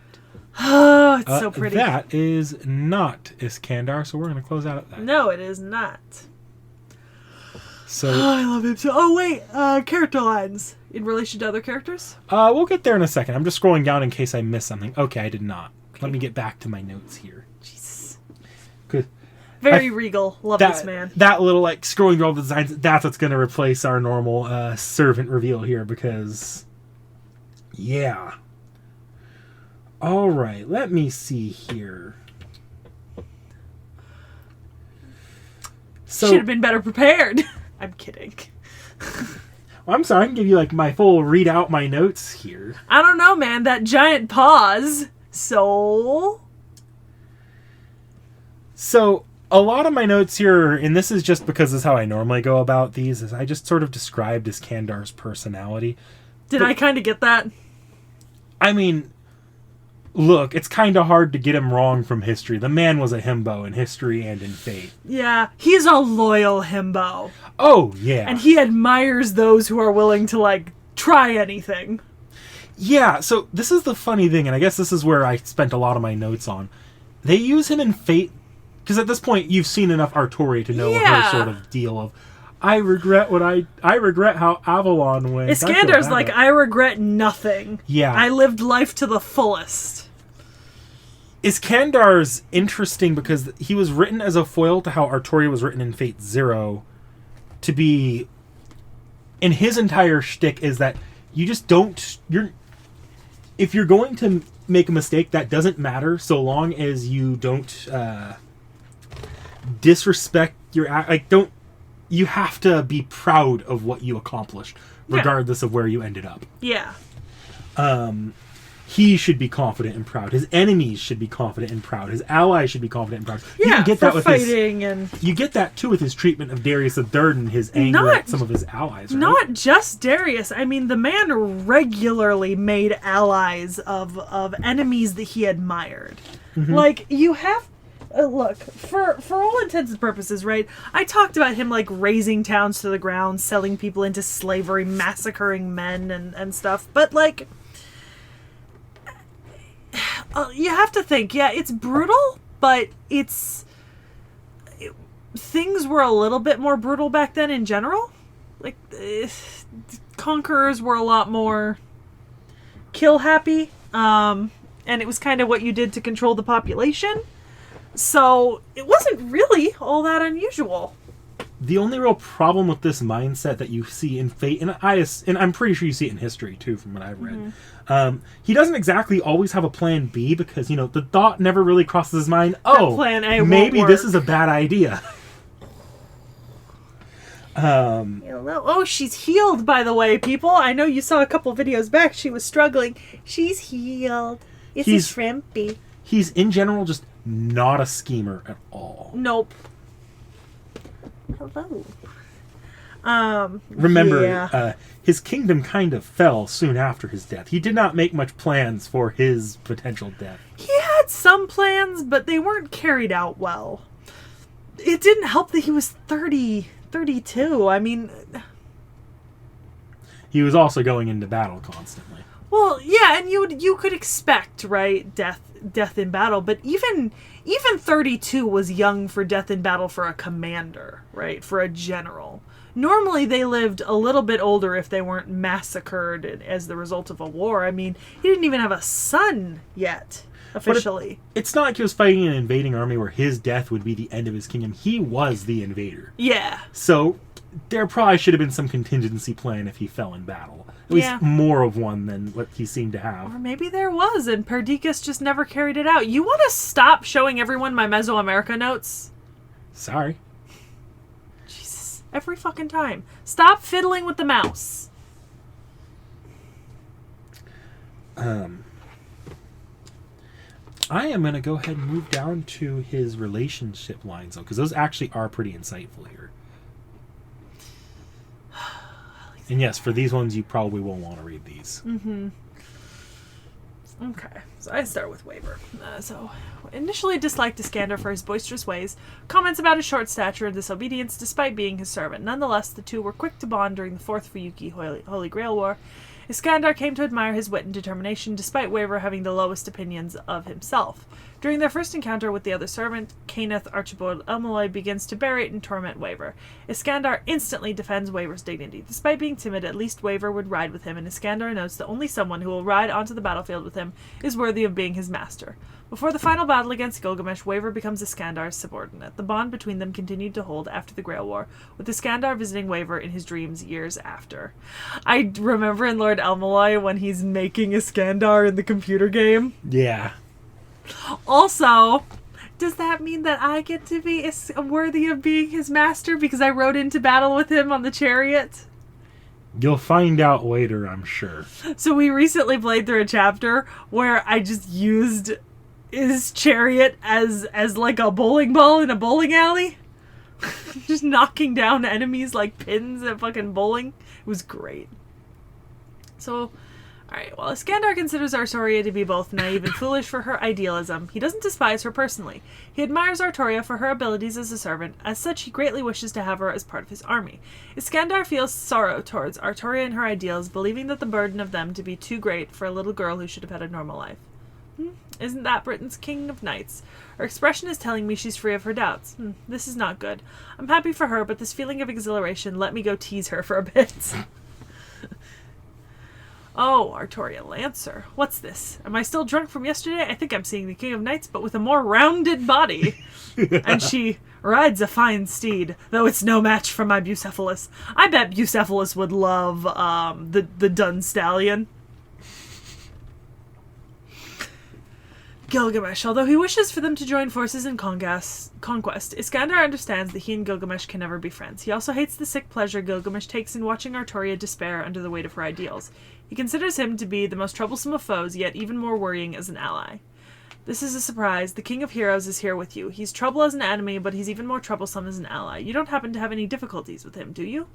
Oh, it's so pretty. That is not Iskandar, so we're going to close out at that. No, it is not. So I love him so. Oh, wait. Character lines. In relation to other characters? We'll get there in a second. I'm just scrolling down in case I missed something. Okay, I did not. Okay. Let me get back to my notes here. Jesus. Good. Very regal. Love this man. That little, like, scrolling through all the designs, that's what's going to replace our normal servant reveal here, because... Yeah. All right, let me see here. So, should have been better prepared. I'm kidding. Well, I'm sorry, I can give you, like, my full read out my notes here. I don't know, man. That giant pause. So, a lot of my notes here, and this is just because this is how I normally go about these, is I just sort of described Iskandar's personality. Did I kind of get that? I mean, look, it's kind of hard to get him wrong from history. The man was a himbo in history and in fate. Yeah, he's a loyal himbo. Oh, yeah. And he admires those who are willing to, like, try anything. Yeah, so this is the funny thing, and I guess this is where I spent a lot of my notes on. They use him in fate, because at this point you've seen enough Artori to know her sort of deal of, I regret how Avalon went. Iskandar's like, I regret nothing. Yeah. I lived life to the fullest. Iskandar's interesting because he was written as a foil to how Artori was written in Fate Zero, to be, in his entire shtick is that you just don't, if you're going to make a mistake, that doesn't matter so long as you don't disrespect your, you have to be proud of what you accomplished, regardless of where you ended up. Yeah. He should be confident and proud. His enemies should be confident and proud. His allies should be confident and proud. Yeah, you can get that with fighting and... You get that, too, with his treatment of Darius III and his anger at some of his allies, right? Not just Darius. I mean, the man regularly made allies of enemies that he admired. Mm-hmm. Like, you have... look, for all intents and purposes, right? I talked about him, like, razing towns to the ground, selling people into slavery, massacring men and stuff. But, like... you have to think, yeah, it's brutal, but things were a little bit more brutal back then in general. Like, conquerors were a lot more kill happy, and it was kind of what you did to control the population. So it wasn't really all that unusual. The only real problem with this mindset that you see in Fate, and I'm pretty sure you see it in history too, from what I've read, he doesn't exactly always have a plan B, because, you know, the thought never really crosses his mind, plan A maybe won't this work. is a bad idea. Oh, she's healed, by the way, people. I know you saw a couple videos back. She was struggling. She's healed. It's a shrimpy. He's, in general, just not a schemer at all. Nope. Hello. Remember, his kingdom kind of fell soon after his death. He did not make much plans for his potential death. He had some plans, but they weren't carried out well. It didn't help that he was 32. I mean... He was also going into battle constantly. Well, yeah, and you could expect, right, death in battle, but even 32 was young for death in battle for a commander, right, for a general. Normally they lived a little bit older if they weren't massacred as the result of a war. I mean, he didn't even have a son yet, officially. It's not like he was fighting an invading army where his death would be the end of his kingdom. He was the invader. Yeah. So there probably should have been some contingency plan if he fell in battle. At least more of one than what he seemed to have. Or maybe there was, and Perdiccas just never carried it out. You want to stop showing everyone my Mesoamerica notes? Sorry. Jesus. Every fucking time. Stop fiddling with the mouse. I am going to go ahead and move down to his relationship lines, though, because those actually are pretty insightful here. And yes, for these ones, you probably won't want to read these. Mm-hmm. Okay, so I start with Waver. So, initially disliked Iskandar for his boisterous ways, comments about his short stature and disobedience despite being his servant. Nonetheless, the two were quick to bond during the Fourth Fuyuki Holy Grail War. Iskandar came to admire his wit and determination, despite Waver having the lowest opinions of himself. During their first encounter with the other servant, Cainith Archibald Elmaloy begins to berate and torment Waver. Iskandar instantly defends Waver's dignity. Despite being timid, at least Waver would ride with him, and Iskandar notes that only someone who will ride onto the battlefield with him is worthy of being his master. Before the final battle against Gilgamesh, Waver becomes Iskandar's subordinate. The bond between them continued to hold after the Grail War, with Iskandar visiting Waver in his dreams years after. I remember in Lord Elmaloy when he's making Iskandar in the computer game. Yeah. Also, does that mean that I get to be worthy of being his master because I rode into battle with him on the chariot? You'll find out later, I'm sure. So we recently played through a chapter where I just used his chariot as like a bowling ball in a bowling alley. Just knocking down enemies like pins at fucking bowling. It was great. So, alright, well, Iskandar considers Artoria to be both naive and foolish for her idealism. He doesn't despise her personally. He admires Artoria for her abilities as a servant. As such, he greatly wishes to have her as part of his army. Iskandar feels sorrow towards Artoria and her ideals, believing that the burden of them to be too great for a little girl who should have had a normal life. Isn't that Britain's king of knights? Her expression is telling me she's free of her doubts. This is not good. I'm happy for her, but this feeling of exhilaration, let me go tease her for a bit. Oh, Artoria Lancer. What's this? Am I still drunk from yesterday? I think I'm seeing the king of knights, but with a more rounded body. And she rides a fine steed, though it's no match for my Bucephalus. I bet Bucephalus would love the dun stallion. Gilgamesh. Although he wishes for them to join forces in conquest, Iskandar understands that he and Gilgamesh can never be friends. He also hates the sick pleasure Gilgamesh takes in watching Artoria despair under the weight of her ideals. He considers him to be the most troublesome of foes, yet even more worrying as an ally. This is a surprise. The King of Heroes is here with you. He's trouble as an enemy, but he's even more troublesome as an ally. You don't happen to have any difficulties with him, do you?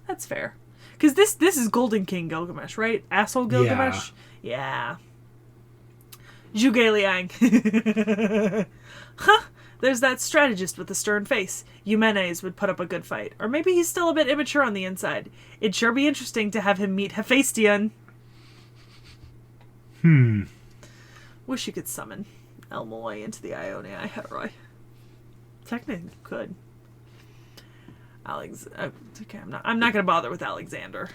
That's fair. Because this is Golden King Gilgamesh, right? Asshole Gilgamesh? Yeah. Zhuge Huh, there's that strategist with the stern face. Eumenes would put up a good fight. Or maybe he's still a bit immature on the inside. It'd sure be interesting to have him meet Hephaestion. Wish you could summon Elmaloy into the Ionia Hetairoi. Technically could. Okay, I'm not going to bother with Alexander.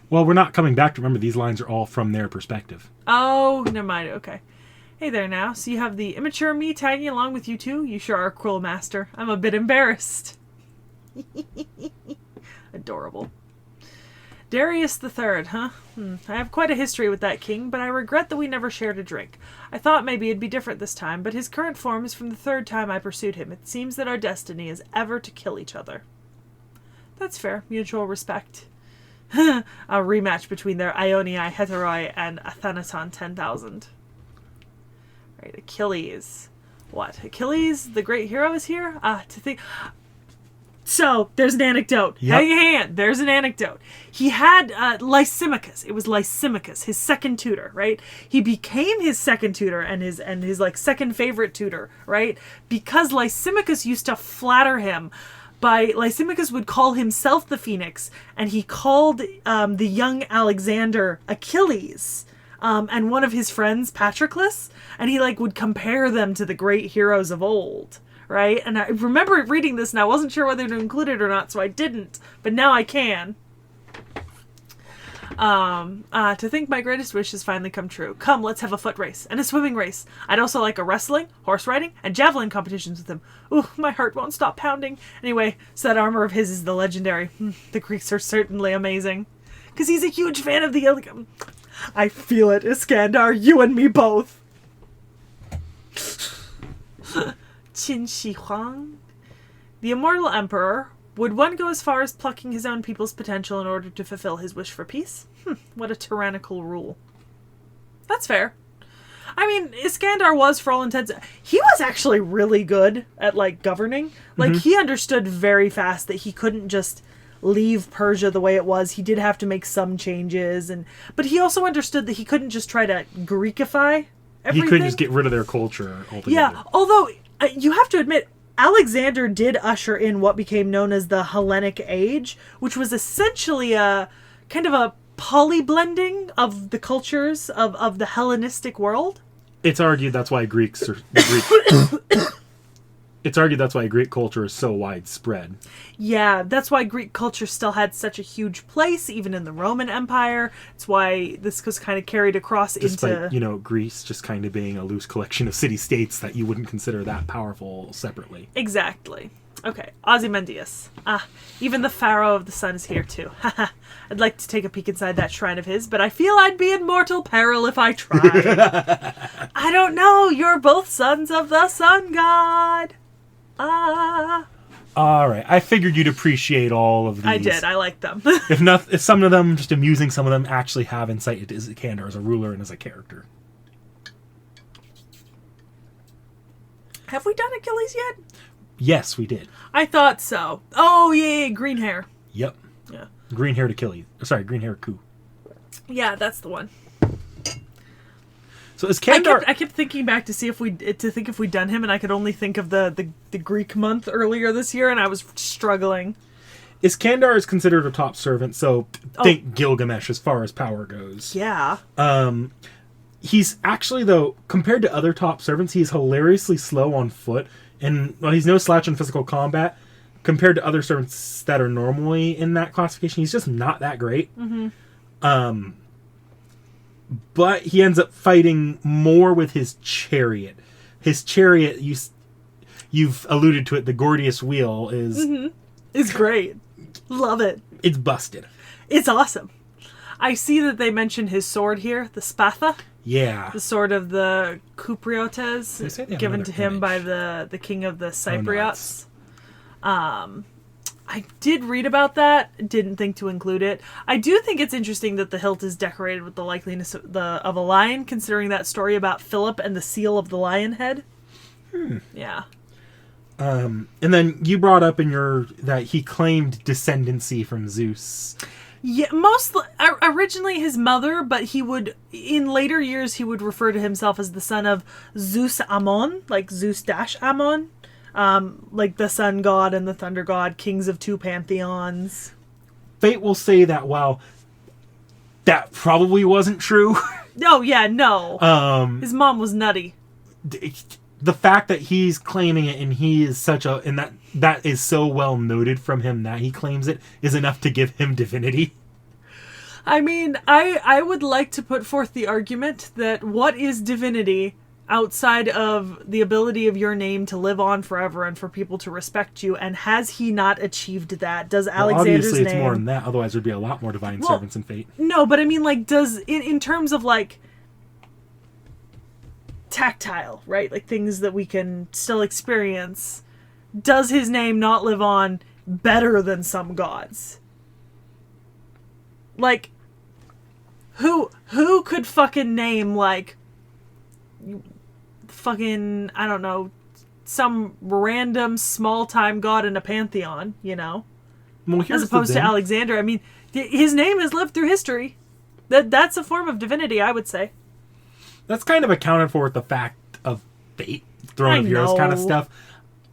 Well, we're not coming back to remember these lines are all from their perspective. Oh, never mind. Okay. Hey there now. So you have the immature me tagging along with you too? You sure are a cruel master. I'm a bit embarrassed. Adorable. Darius III, huh? I have quite a history with that king, but I regret that we never shared a drink. I thought maybe it'd be different this time, but his current form is from the third time I pursued him. It seems that our destiny is ever to kill each other. That's fair. Mutual respect. A rematch between their Ionia Hetairoi and Athanaton 10,000. Right, Achilles. What? Achilles, the great hero, is here? To think... So, there's an anecdote. Yep. Hang your hand. There's an anecdote. He had Lysimachus. It was Lysimachus, his second tutor, right? He became his second tutor and his like second favorite tutor, right? Because Lysimachus used to flatter him. Lysimachus would call himself the Phoenix, and he called the young Alexander Achilles. And one of his friends, Patroclus, and he like would compare them to the great heroes of old, right? And I remember reading this and I wasn't sure whether to include it or not, so I didn't, but now I can. To think my greatest wish has finally come true. Come, let's have a foot race and a swimming race. I'd also like a wrestling, horse riding, and javelin competitions with him. Ooh, my heart won't stop pounding. Anyway, so that armor of his is the legendary. The Greeks are certainly amazing. Because he's a huge fan of the Ilium. I feel it, Iskandar. You and me both. Qin Shi Huang. The immortal emperor. Would one go as far as plucking his own people's potential in order to fulfill his wish for peace? What a tyrannical rule. That's fair. I mean, Iskandar was, for all intents... He was actually really good at, like, governing. Like, he understood very fast that he couldn't just... leave Persia the way it was. He did have to make some changes, but he also understood that he couldn't just try to Greekify everything. He couldn't just get rid of their culture altogether. Yeah, although you have to admit, Alexander did usher in what became known as the Hellenic Age, which was essentially a kind of a polyblending of the cultures of the Hellenistic world. It's argued that's why It's argued that's why Greek culture is so widespread. Yeah, that's why Greek culture still had such a huge place, even in the Roman Empire. It's why this was kind of carried across Despite, Greece just kind of being a loose collection of city-states that you wouldn't consider that powerful separately. Exactly. Okay, Ozymandias. Even the Pharaoh of the Sun is here too. I'd like to take a peek inside that shrine of his, but I feel I'd be in mortal peril if I tried. I don't know, you're both sons of the sun god. Alright, I figured you'd appreciate all of these. I did, I like them. if some of them, just amusing, some of them actually have insight into Iskandar as a ruler and as a character. Have we done Achilles yet? Yes, we did. I thought so. Oh, yeah, green hair. Yep. Yeah. Green-haired Achilles. Sorry, green-haired coup. Yeah, that's the one. So Iskandar... I kept thinking back to see if we'd done him, and I could only think of the Greek month earlier this year, and I was struggling. Iskandar is considered a top servant, so think Gilgamesh as far as power goes. Yeah. He's actually, though, compared to other top servants, he's hilariously slow on foot, and while he's no slouch in physical combat, compared to other servants that are normally in that classification, he's just not that great. Mm-hmm. But he ends up fighting more with his chariot. His chariot, you've alluded to it, the Gordius wheel is great. Love it. It's busted. It's awesome. I see that they mention his sword here, the Spatha. Yeah. The sword of the Cupriotes, given to him by the king of the Cypriots. I did read about that, didn't think to include it. I do think it's interesting that the hilt is decorated with the likeliness of a lion, considering that story about Philip and the seal of the lion head. Yeah. And then you brought up that he claimed descendancy from Zeus. Yeah, originally his mother, but in later years he would refer to himself as the son of Zeus Ammon, like Zeus-Ammon. Like the sun god and the thunder god, kings of two pantheons. Fate will say that while that probably wasn't true. Oh, yeah, no. His mom was nutty. The fact that he's claiming it and he is that is so well noted from him that he claims it is enough to give him divinity. I mean, I would like to put forth the argument that what is divinity outside of the ability of your name to live on forever and for people to respect you, and has he not achieved that? Does Alexander's obviously it's name... more than that, otherwise there'd be a lot more divine servants in Fate. No, but I mean, like, does in terms of like tactile, right? Like things that we can still experience, does his name not live on better than some gods? Like, who could fucking name like fucking, I don't know, some random small-time god in a pantheon, Well, as opposed to Alexander. I mean, his name has lived through history. That's a form of divinity, I would say. That's kind of accounted for with the fact of Fate, Throne of Heroes kind of stuff.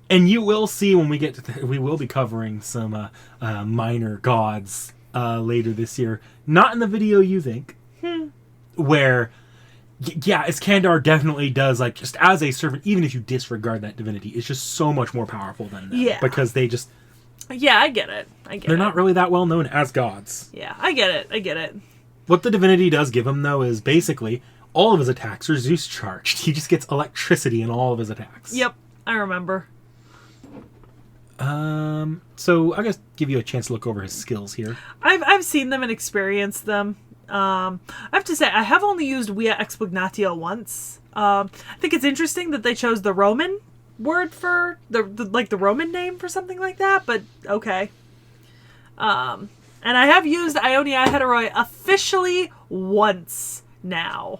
And you will see when we get to we will be covering some minor gods later this year. Not in the video you think. Where... Yeah, Iskandar definitely does, like, just as a servant, even if you disregard that divinity, it's just so much more powerful than them. Yeah. Because they just... Yeah, I get it. They're not really that well known as gods. Yeah, I get it. What the divinity does give him, though, is basically all of his attacks are Zeus charged. He just gets electricity in all of his attacks. Yep, I remember. So I guess give you a chance to look over his skills here. I've seen them and experienced them. I have to say, I have only used Via Expugnatio once. I think it's interesting that they chose the Roman word for the Roman name for something like that, but okay. And I have used Ionia Hetairoi officially once now.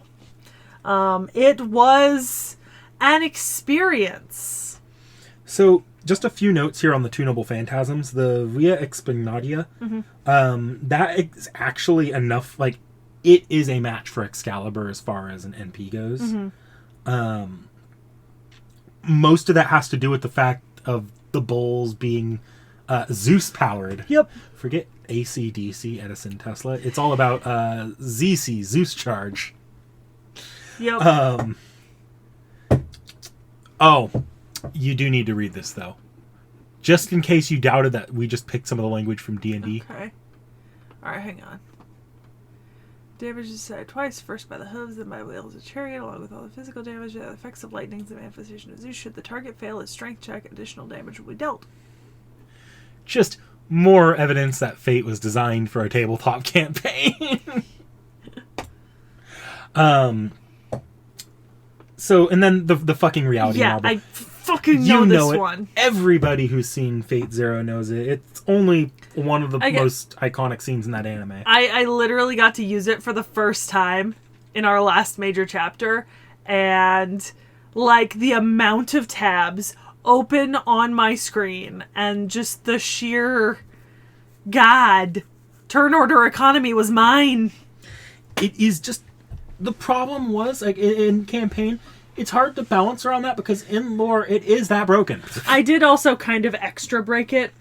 It was an experience. So just a few notes here on the two noble phantasms. The Via Expugnatia, that is actually enough. Like, it is a match for Excalibur as far as an NP goes. Most of that has to do with the fact of the bulls being Zeus powered. Yep. Forget AC/DC, Edison, Tesla. It's all about ZC, Zeus charge. Yep. Oh, you do need to read this, though. Just in case you doubted that we just picked some of the language from D&D. Okay. Alright, hang on. Damage is decided twice, first by the hooves, then by wheels of chariot, along with all the physical damage and the effects of lightnings and manifestation of Zeus. Should the target fail its strength check, additional damage will be dealt. Just more evidence that Fate was designed for a tabletop campaign. So, and then the fucking reality marble. I fucking know this one. Everybody who's seen Fate Zero knows it. It's only one of the most iconic scenes in that anime. I literally got to use it for the first time in our last major chapter, and like the amount of tabs open on my screen and just the sheer turn order economy was mine. It is just, the problem was, like, in campaign, it's hard to balance around that because in lore it is that broken. I did also kind of extra break it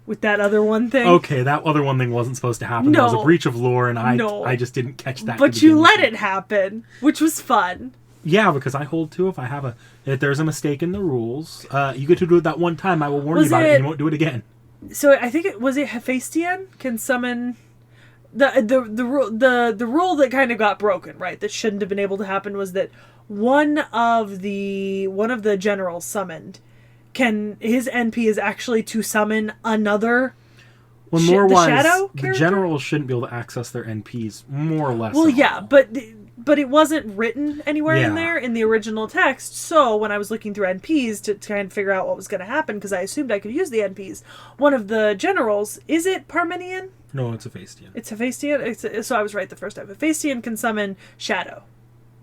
with that other one thing. Okay, that other one thing wasn't supposed to happen. That was a breach of lore, and I just didn't catch that. But you let it happen, which was fun. Yeah, because I hold to if there's a mistake in the rules, you get to do it that one time. I will warn you about it, and you won't do it again. So I think was it Hephaestion can summon the rule that kind of got broken, right? That shouldn't have been able to happen was that one of the generals summoned his NP is actually to summon another. Well, lore-wise, shadow the character? generals shouldn't be able to access their NPs, more or less. Well, yeah, but it wasn't written anywhere in there in the original text. So when I was looking through NPs to try and figure out what was going to happen, because I assumed I could use the NPs, one of the generals, is it Parmenion? No, it's Hephaestion. It's Hephaestion? So I was right the first time. Hephaestion can summon Shadow,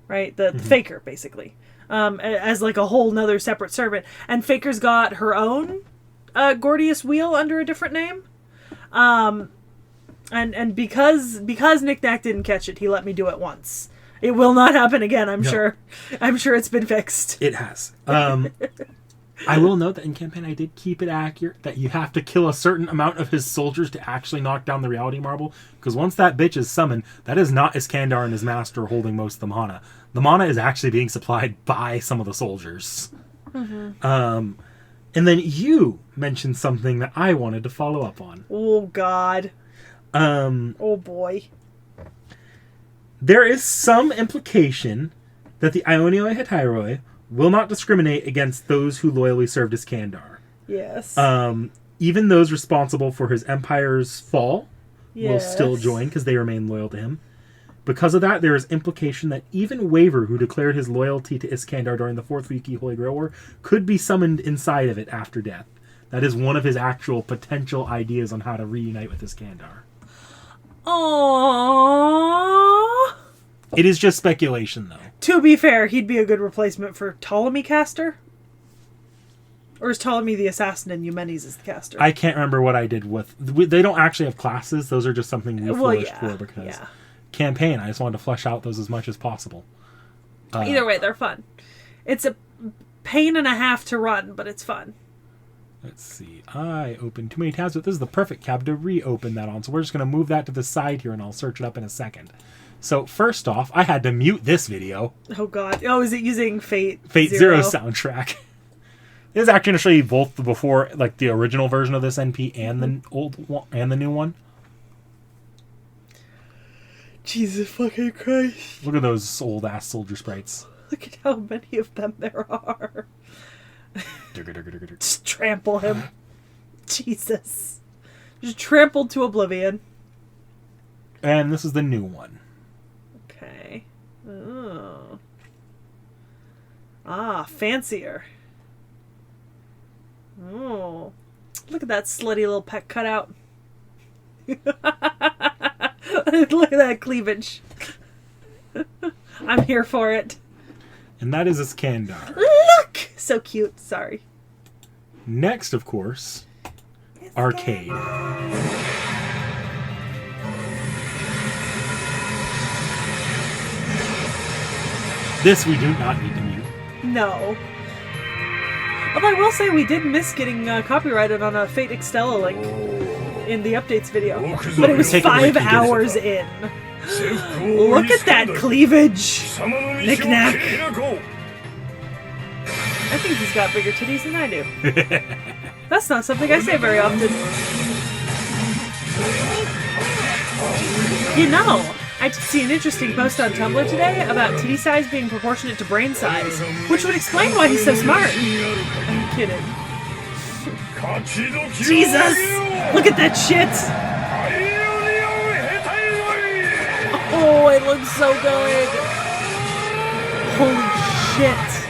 right? The Faker, basically, as like a whole nother separate servant. And Faker's got her own Gordius wheel under a different name. And because Nick Nack didn't catch it, he let me do it once. It will not happen again, I'm sure. I'm sure it's been fixed. It has. I will note that in campaign I did keep it accurate that you have to kill a certain amount of his soldiers to actually knock down the reality marble, because once that bitch is summoned, that is not Iskandar and his master holding most of the mana. The mana is actually being supplied by some of the soldiers. And then you mentioned something that I wanted to follow up on. Oh, God. Oh, boy. There is some implication that the Ionia Hetairoi will not discriminate against those who loyally served Iskandar. Yes. Even those responsible for his empire's fall will still join because they remain loyal to him. Because of that, there is implication that even Waver, who declared his loyalty to Iskandar during the Fourth Wiki Holy Grail War, could be summoned inside of it after death. That is one of his actual potential ideas on how to reunite with Iskandar. Aww. It is just speculation, though. To be fair, he'd be a good replacement for Ptolemy Caster? Or is Ptolemy the assassin and Eumenes is the caster? I can't remember what I did with... They don't actually have classes. Those are just something we flourished for because... Campaign, I just wanted to flesh out those as much as possible. Either way, they're fun. It's a pain and a half to run, but it's fun. Let's see. I opened too many tabs, but this is the perfect tab to reopen that on. So we're just going to move that to the side here, and I'll search it up in a second. So first off, I had to mute this video. Oh, God. Oh, is it using Fate Zero soundtrack? It is actually going to show you both the before, like the original version of this NP and the old one and the new one. Jesus fucking Christ. Look at those old-ass soldier sprites. Look at how many of them there are. Just trample him. Jesus. Just trampled to oblivion. And this is the new one. Okay. Oh. Ah, fancier. Oh. Look at that slutty little pet cutout. Look at that cleavage. I'm here for it. And that is Iskandar. Look! So cute. Sorry. Next, of course, arcade. This we do not need to mute. No. Although I will say we did miss getting copyrighted on a Fate Extella link in the updates video. But it was 5 hours in. Look at that cleavage! Knick-knack! I think he's got bigger titties than I do. That's not something I say very often. You know, I did see an interesting post on Tumblr today about titty size being proportionate to brain size, which would explain why he's so smart. I'm kidding. Jesus! Look at that shit! Oh, it looks so good! Holy shit.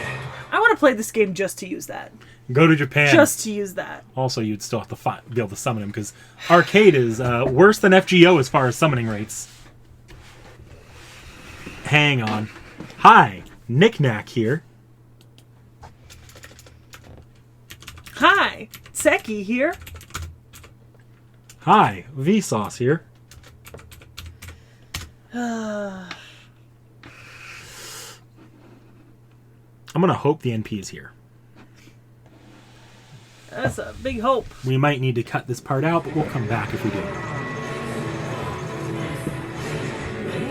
I want to play this game just to use that. Go to Japan. Just to use that. Also, you'd still have to be able to summon him, because arcade is worse than FGO as far as summoning rates. Hang on. Hi, Knick-knack here. Hi, Sekhie here. Hi, Vsauce here. Uh, I'm gonna hope the NP is here. That's a big hope. We might need to cut this part out, but we'll come back if we do.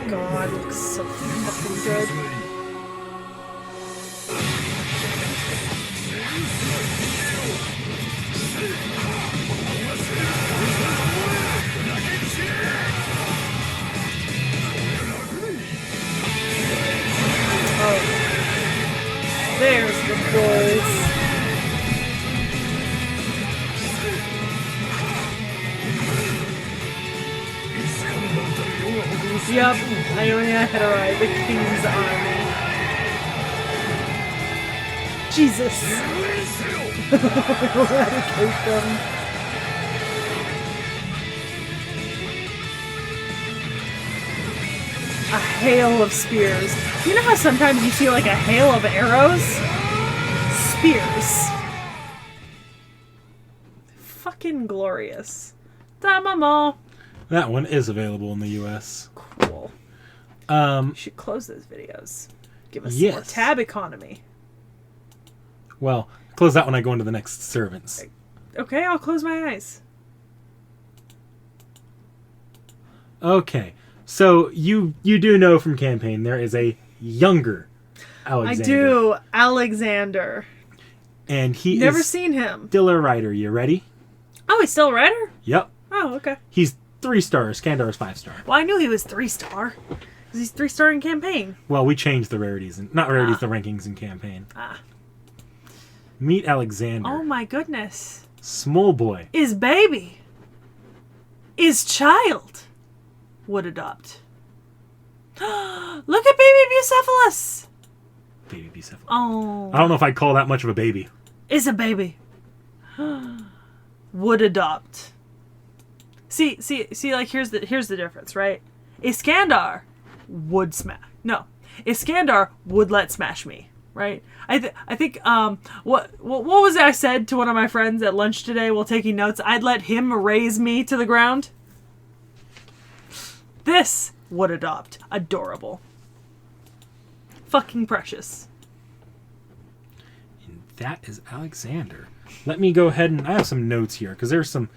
God, it looks so fucking good. Oh. There's the boys. Yup, Ionia Hetairoi, the King's Army. Jesus. Eradicate them. A hail of spears. You know how sometimes you feel like a hail of arrows? Spears. Fucking glorious. Tamamo. That one is available in the US. Cool. You should close those videos. Give us more tab economy. Well, close that when I go into the next servants. Okay, I'll close my eyes. Okay. So you do know from campaign there is a younger Alexander. I do. Alexander. And he Never is seen him. Still a writer. You ready? Oh, he's still a writer? Yep. Oh, okay. He's 3 stars. Iskandar is 5 star. Well, I knew he was 3-star. Because he's 3-star in campaign. Well, we changed the rarities. Not rarities, the rankings in campaign. Ah. Meet Alexander. Oh my goodness. Small boy. Is baby. Is child. Would adopt. Look at baby Bucephalus. Baby Bucephalus. Oh. I don't know if I'd call that much of a baby. Is a baby. Would adopt. See, like here's the difference, right? Iskandar would smash. No. Iskandar would let smash me, right? I think what was it I said to one of my friends at lunch today while taking notes? I'd let him raise me to the ground. This would adopt. Adorable. Fucking precious. And that is Alexander. Let me go ahead and I have some notes here because there's some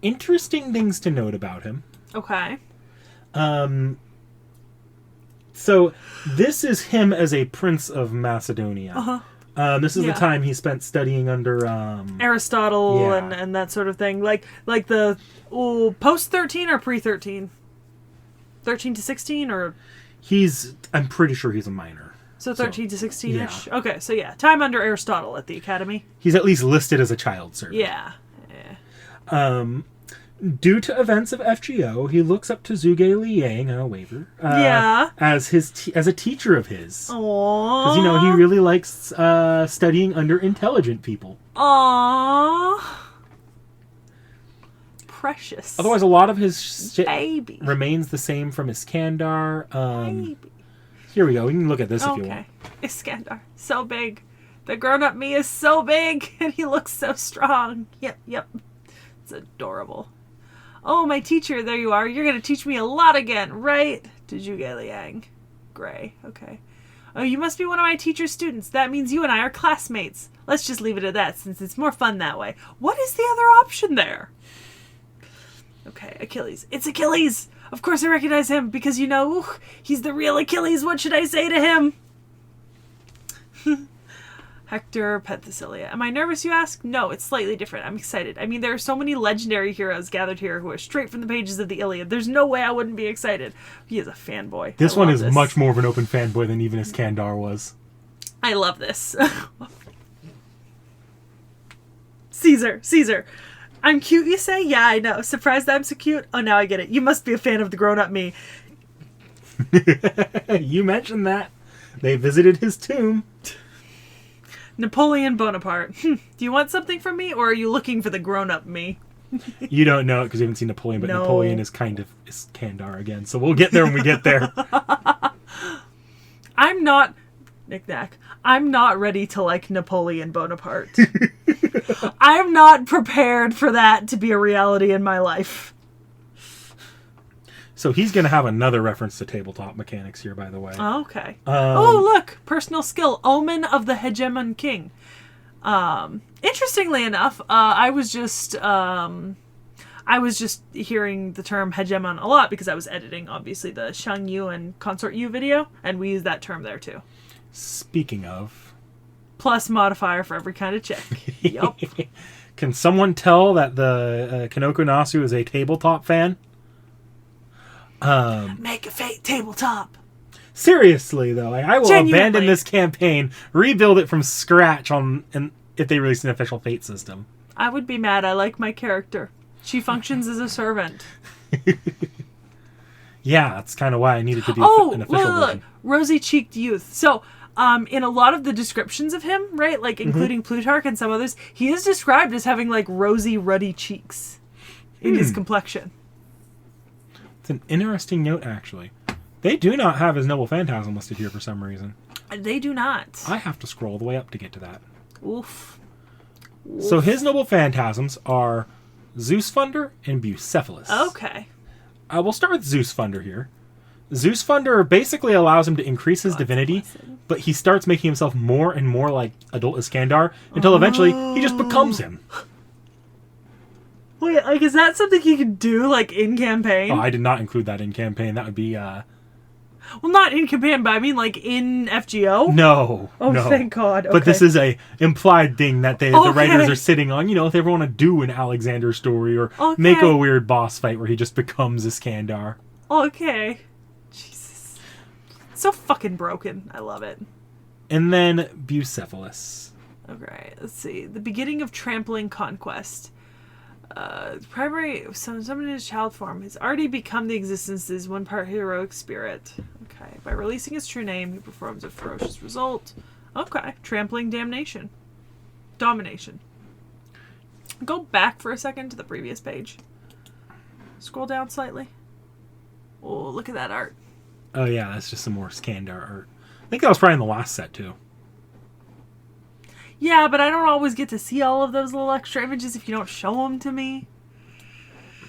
interesting things to note about him. Okay. So this is him as a prince of Macedonia. Uh-huh. This is the time he spent studying under Aristotle and that sort of thing. Like the post 13 or pre 13? 13 to 16 or I'm pretty sure he's a minor. So 13 to 16-ish? Yeah. Okay, so yeah. Time under Aristotle at the academy. He's at least listed as a child servant. Yeah. Due to events of FGO, he looks up to Zhuge Liang, a waiver, as a teacher of his. Aww. Because, he really likes studying under intelligent people. Aww. Precious. Otherwise, a lot of his shit Baby. remains the same from Iskandar. Baby. Here we go. We can look at this if you want. Okay. Iskandar. So big. The grown-up me is so big, and he looks so strong. Yep. It's adorable. Oh, my teacher, there you are. You're going to teach me a lot again, right? Zhuge Liang. Gray, okay. Oh, you must be one of my teacher's students. That means you and I are classmates. Let's just leave it at that, since it's more fun that way. What is the other option there? Okay, Achilles. It's Achilles! Of course I recognize him, because, he's the real Achilles. What should I say to him? Hector Penthesilea. Am I nervous, you ask? No, it's slightly different. I'm excited. I mean, there are so many legendary heroes gathered here who are straight from the pages of the Iliad. There's no way I wouldn't be excited. He is a fanboy. This one is much more of an open fanboy than even Iskandar was. I love this. Caesar. I'm cute, you say? Yeah, I know. Surprised I'm so cute? Oh, now I get it. You must be a fan of the grown-up me. You mentioned that. They visited his tomb. Napoleon Bonaparte. Do you want something from me, or are you looking for the grown-up me? You don't know it because you haven't seen Napoleon, but no. Napoleon is kind of Iskandar again, so we'll get there when we get there. I'm not ready to like Napoleon Bonaparte. I'm not prepared for that to be a reality in my life. So he's going to have another reference to tabletop mechanics here, by the way. Oh, okay. Look! Personal skill. Omen of the Hegemon King. Interestingly enough, I was just hearing the term hegemon a lot because I was editing, obviously, the Shang Yu and Consort Yu video, and we use that term there, too. Speaking of... Plus modifier for every kind of chick. Yup. Can someone tell that the Kanoko Nasu is a tabletop fan? Make a fate tabletop. Seriously, though, I will abandon this campaign, rebuild it from scratch if they release an official fate system. I would be mad. I like my character. She functions as a servant. Yeah, that's kind of why I needed to do an official version. Rosy-cheeked youth. So, in a lot of the descriptions of him, right, like including Plutarch and some others, he is described as having like rosy, ruddy cheeks in his complexion. It's an interesting note, actually. They do not have his Noble Phantasm listed here for some reason. They do not. I have to scroll all the way up to get to that. Oof. So his Noble Phantasms are Zeus Funder and Bucephalus. Okay. We'll start with Zeus Funder here. Zeus Funder basically allows him to increase his divinity, but he starts making himself more and more like adult Iskandar until eventually he just becomes him. Wait, like, is that something he could do, like, in campaign? Oh, I did not include that in campaign. That would be, Well, not in campaign, but I mean, like, in FGO? No. Oh, no. Thank God. Okay. But this is a implied thing that the writers are sitting on. You know, if they ever want to do an Alexander story or make a weird boss fight where he just becomes Iskandar. Okay. Jesus. So fucking broken. I love it. And then Bucephalus. Okay, let's see. The beginning of trampling conquest. Primary, someone in his child form has already become the existence's one part heroic spirit. Okay. By releasing his true name, he performs a ferocious result. Okay. Trampling damnation. Domination. Go back for a second to the previous page. Scroll down slightly. Oh, look at that art. Oh, yeah. That's just some more Iskandar art. I think that was probably in the last set, too. Yeah, but I don't always get to see all of those little extra images if you don't show them to me.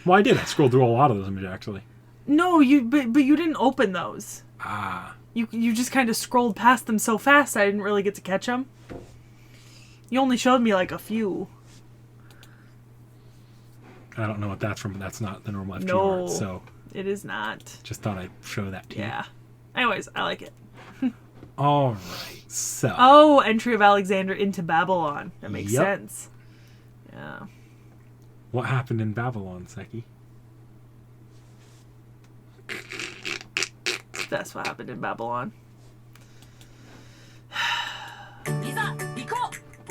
Well, I did. I scrolled through a lot of those images, actually. No, but you didn't open those. Ah. You just kind of scrolled past them so fast I didn't really get to catch them. You only showed me like a few. I don't know what that's from, but that's not the normal FG art, so... it is not. Just thought I'd show that to you. Yeah. Anyways, I like it. All right, so... Oh, entry of Alexander into Babylon. That makes sense. Yeah. What happened in Babylon, Sekhie? That's what happened in Babylon.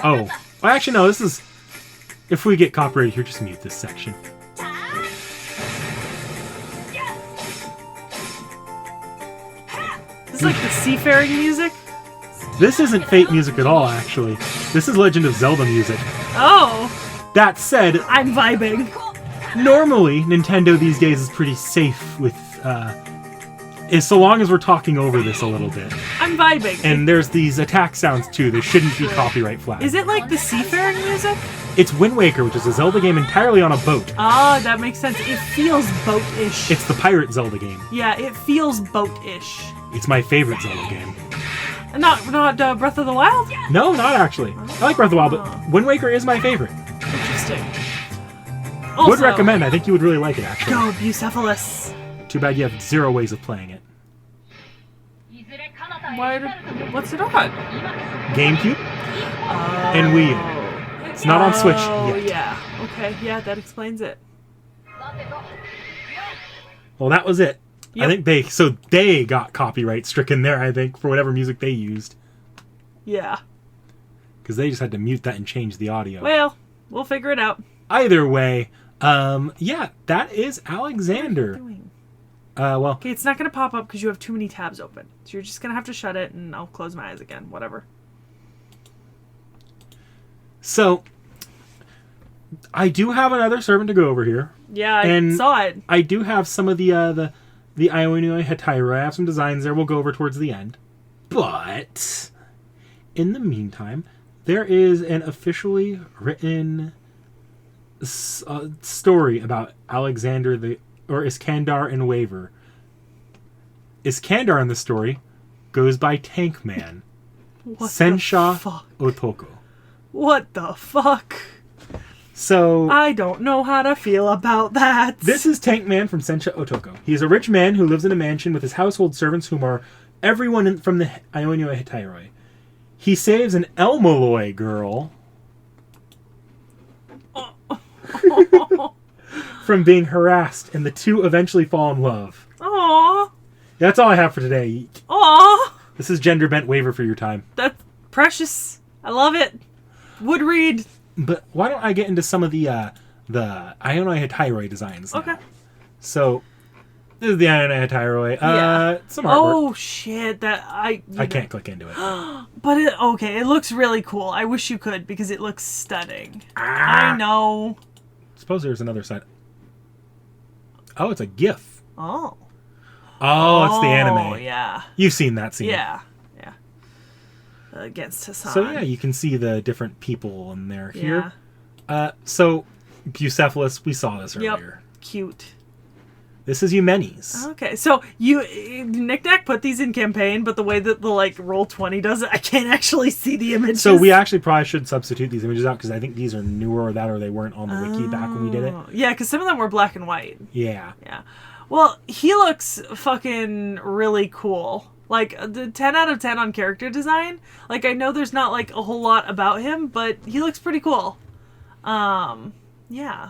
Oh. Well, actually, no, this is... If we get copyrighted here, just mute this section. This is like the seafaring music? This isn't Fate music at all, actually. This is Legend of Zelda music. Oh! That said... I'm vibing. Normally, Nintendo these days is pretty safe with... so long as we're talking over this a little bit. I'm vibing. And there's these attack sounds too. They shouldn't be copyright flagged. Is it like the seafaring music? It's Wind Waker, which is a Zelda game entirely on a boat. Ah, that makes sense. It feels boat-ish. It's the pirate Zelda game. Yeah, it feels boat-ish. It's my favorite Zelda game. Not Breath of the Wild? No, not actually. I like Breath of the Wild, but Wind Waker is my favorite. Interesting. Would recommend. I think you would really like it, actually. Go, Bucephalus. Too bad you have 0 ways of playing it. What's it on? GameCube and Wii U. It's not on Switch yet. Yeah. Okay. Yeah, that explains it. Well, that was it. Yep. I think they got copyright stricken there, I think, for whatever music they used. Yeah. Because they just had to mute that and change the audio. Well, we'll figure it out. Either way, yeah, that is Alexander. What are you doing? Well... Okay, it's not going to pop up because you have too many tabs open. So you're just going to have to shut it and I'll close my eyes again. Whatever. So, I do have another servant to go over here. Yeah, I saw it. I do have some of the Ionia Hetairoi. I have some designs there we'll go over towards the end. But, in the meantime, there is an officially written story about Alexander or Iskandar and Waver. Iskandar in the story goes by Tank Man. Sekhie Otoko. What the fuck? So I don't know how to feel about that. This is Tank Man from Sekhie Otoko. He is a rich man who lives in a mansion with his household servants, whom are everyone from the Ionia Hetairoi. He saves an Elmoloi girl from being harassed, and the two eventually fall in love. Aww. That's all I have for today. Aww. This is Gender Bent Waver for your time. That's precious. I love it. Would read. But why don't I get into some of the Ionia Hetairoi designs now? Okay. So, this is the Ionia Hetairoi. Some artwork. Oh, shit. I can't click into it. But it looks really cool. I wish you could, because it looks stunning. I know. Suppose there's another side. Oh, it's a GIF. Oh, it's the anime. Oh, yeah. You've seen that scene. Yeah. Against Hassan. So, yeah, you can see the different people in there here. So, Bucephalus, we saw this earlier. Yep. Cute. This is Eumenes. Okay, so Knick-Knack put these in campaign, but the way that the Roll20 does it, I can't actually see the images. So we actually probably should substitute these images out, because I think these are newer or they weren't on the wiki back when we did it. Yeah, because some of them were black and white. Yeah. Yeah. Well, he looks fucking really cool. The 10 out of 10 on character design. I know there's not a whole lot about him, but he looks pretty cool. Yeah.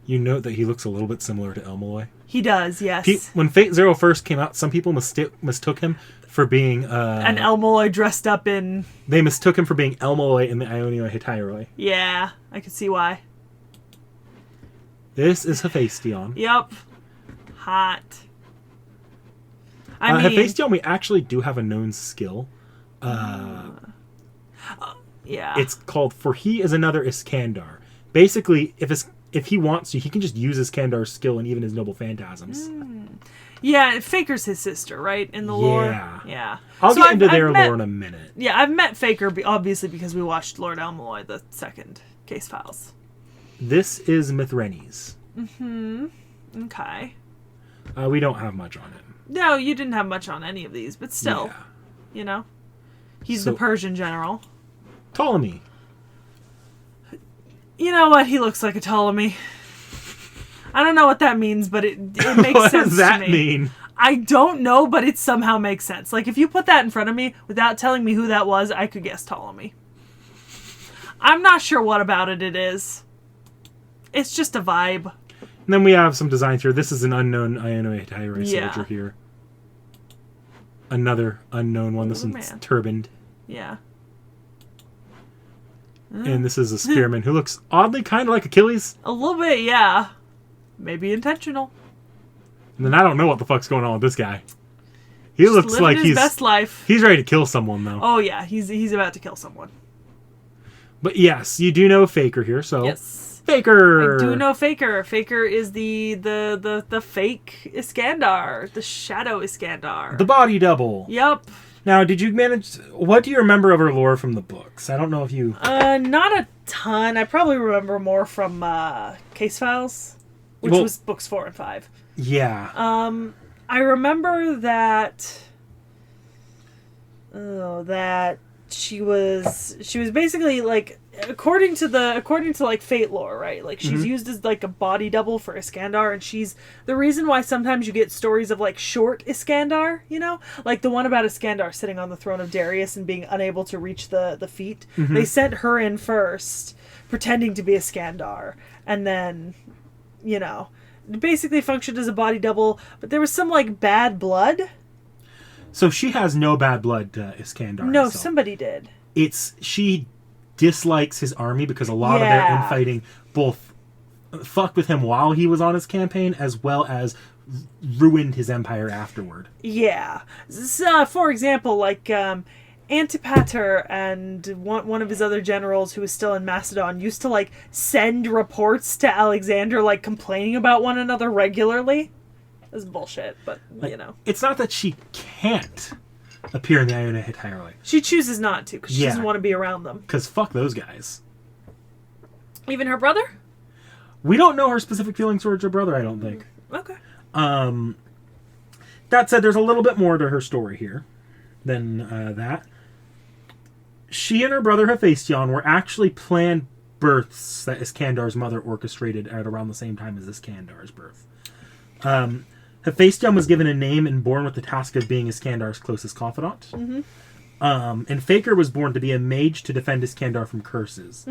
You note that he looks a little bit similar to Elmoloi. He does, yes. When Fate Zero first came out, some people mistook him for being... an Elmoloi dressed up in... They mistook him for being Elmoloi in the Ionia Hetairoi. Yeah, I can see why. This is Hephaestion. Yep. Hot. I mean... Hephaestion, we actually do have a known skill. Yeah. It's called For He is Another Iskandar. Basically, if he wants to, he can just use Iskandar's skill and even his noble phantasms. Yeah, Faker's his sister, right? In the lore? Yeah. I'll get into their lore in a minute. Yeah, I've met Faker, obviously, because we watched Lord Elmoloi, the second case files. This is Mithrenes. Mm-hmm. Okay. We don't have much on him. No, you didn't have much on any of these, but still. Yeah. He's the Persian general. Ptolemy. You know what? He looks like a Ptolemy. I don't know what that means, but it makes sense to me. What does that mean? I don't know, but it somehow makes sense. If you put that in front of me without telling me who that was, I could guess Ptolemy. I'm not sure what about it is. It's just a vibe. And then we have some designs here. This is an unknown Ionia Hetairoi soldier here. Another unknown one. This one's turbaned. Yeah. And this is a spearman who looks oddly kind of like Achilles. A little bit, yeah. Maybe intentional. And then I don't know what the fuck's going on with this guy. He just looks like his best life. He's ready to kill someone, though. Oh yeah, he's about to kill someone. But yes, you do know Faker here, so yes. Faker. I do know Faker. Faker is the fake Iskandar, the shadow Iskandar. The body double. Yep. Now, did you manage... What do you remember of her lore from the books? I don't know if you... Not a ton. I probably remember more from Case Files, which was books 4 and 5. Yeah. I remember that... that she was basically like... According to like Fate lore, right? Like she's used as like a body double for Iskandar, and she's the reason why sometimes you get stories of like short Iskandar, you know, like the one about Iskandar sitting on the throne of Darius and being unable to reach the feet. They sent her in first, pretending to be Iskandar, and then, you know, basically functioned as a body double. But there was some like bad blood. So she has no bad blood to Iskandar. No, somebody did. She dislikes his army because a lot of their infighting both fucked with him while he was on his campaign as well as ruined his empire afterward. Yeah. So, for example, like Antipater and one of his other generals who was still in Macedon used to like send reports to Alexander like complaining about one another regularly. It was bullshit, but you know. It's not that she can't appear in the Ionia Hetairoi. She chooses not to because she doesn't want to be around them. Because fuck those guys. Even her brother? We don't know her specific feelings towards her brother, I don't think. Okay. That said, there's a little bit more to her story here than that. She and her brother Hephaestion were actually planned births that Iskandar's mother orchestrated at around the same time as Iskandar's birth. Hephaestion was given a name and born with the task of being Iskandar's closest confidant. And Faker was born to be a mage to defend Iskandar from curses.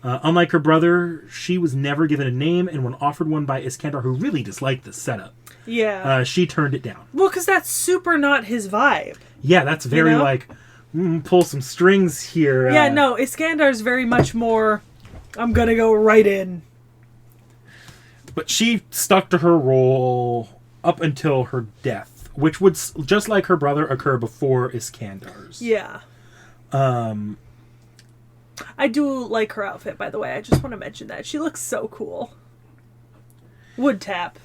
Unlike her brother, she was never given a name, and when offered one by Iskandar, who really disliked this setup, she turned it down. Well, because that's super not his vibe. Yeah, that's very like, pull some strings here. Yeah, no, Iskandar's very much more, I'm gonna go right in. But she stuck to her role up until her death, which would, just like her brother, occur before Iskandar's. Yeah. I do like her outfit, by the way. I just want to mention that. She looks so cool. Wood tap.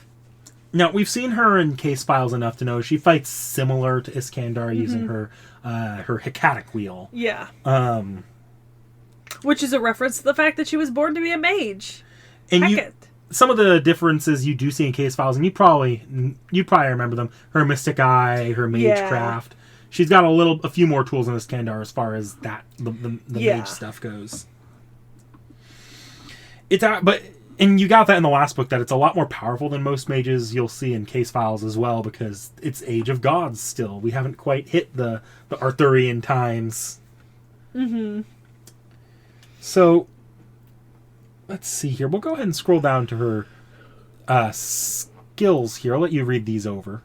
Now, we've seen her in Case Files enough to know she fights similar to Iskandar using her Hecatic wheel. Yeah. Which is a reference to the fact that she was born to be a mage. And some of the differences you do see in Case Files, and you probably remember them. Her Mystic Eye, her Magecraft. She's got a few more tools in Iskandar as far as that the mage stuff goes. And you got that in the last book, that it's a lot more powerful than most mages you'll see in Case Files as well, because it's Age of Gods still. We haven't quite hit the Arthurian times. So let's see here. We'll go ahead and scroll down to her skills here. I'll let you read these over.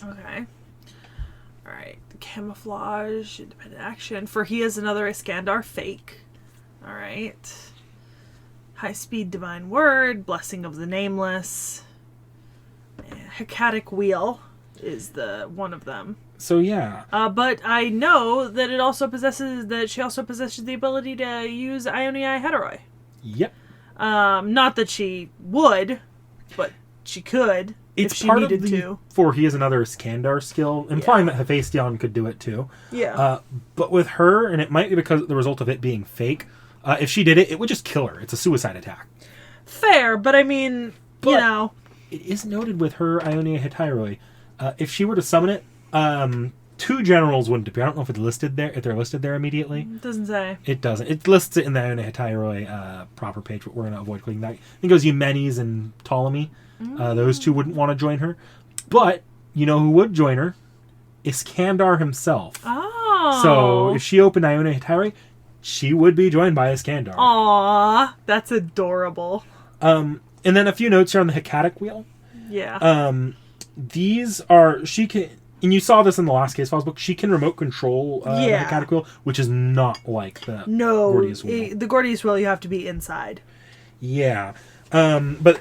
Okay. Alright. Camouflage, independent action. For he is another Iskandar fake. Alright. High speed divine word. Blessing of the nameless. Hecatic wheel is the one of them. So yeah. But I know that she also possesses the ability to use Ionia Hetairoi. Yep. Not that she would, but she could. It's if she part needed of the to. For he is another Iskandar skill, implying that Hephaestion could do it too. Yeah. But with her, and it might be because of the result of it being fake, if she did it, it would just kill her. It's a suicide attack. Fair, but I mean, you know. It is noted with her Ionia Hetairoi. If she were to summon it, 2 generals wouldn't appear. I don't know if it's listed there. If they're listed there immediately, It doesn't say. It doesn't. It lists it in the Ionia Hetairoi proper page, but we're going to avoid clicking that. I think it goes Eumenes and Ptolemy. Those 2 wouldn't want to join her. But, you know who would join her? Iskandar himself. Oh. So, if she opened Ionia Hetairoi, she would be joined by Iskandar. Aww. That's adorable. And then a few notes here on the Hecatic wheel. Yeah. These are... She can... And you saw this in the last Case Files book. She can remote control the Hecatic wheel, which is not like the Gordius wheel. The Gordius wheel, you have to be inside. Yeah. But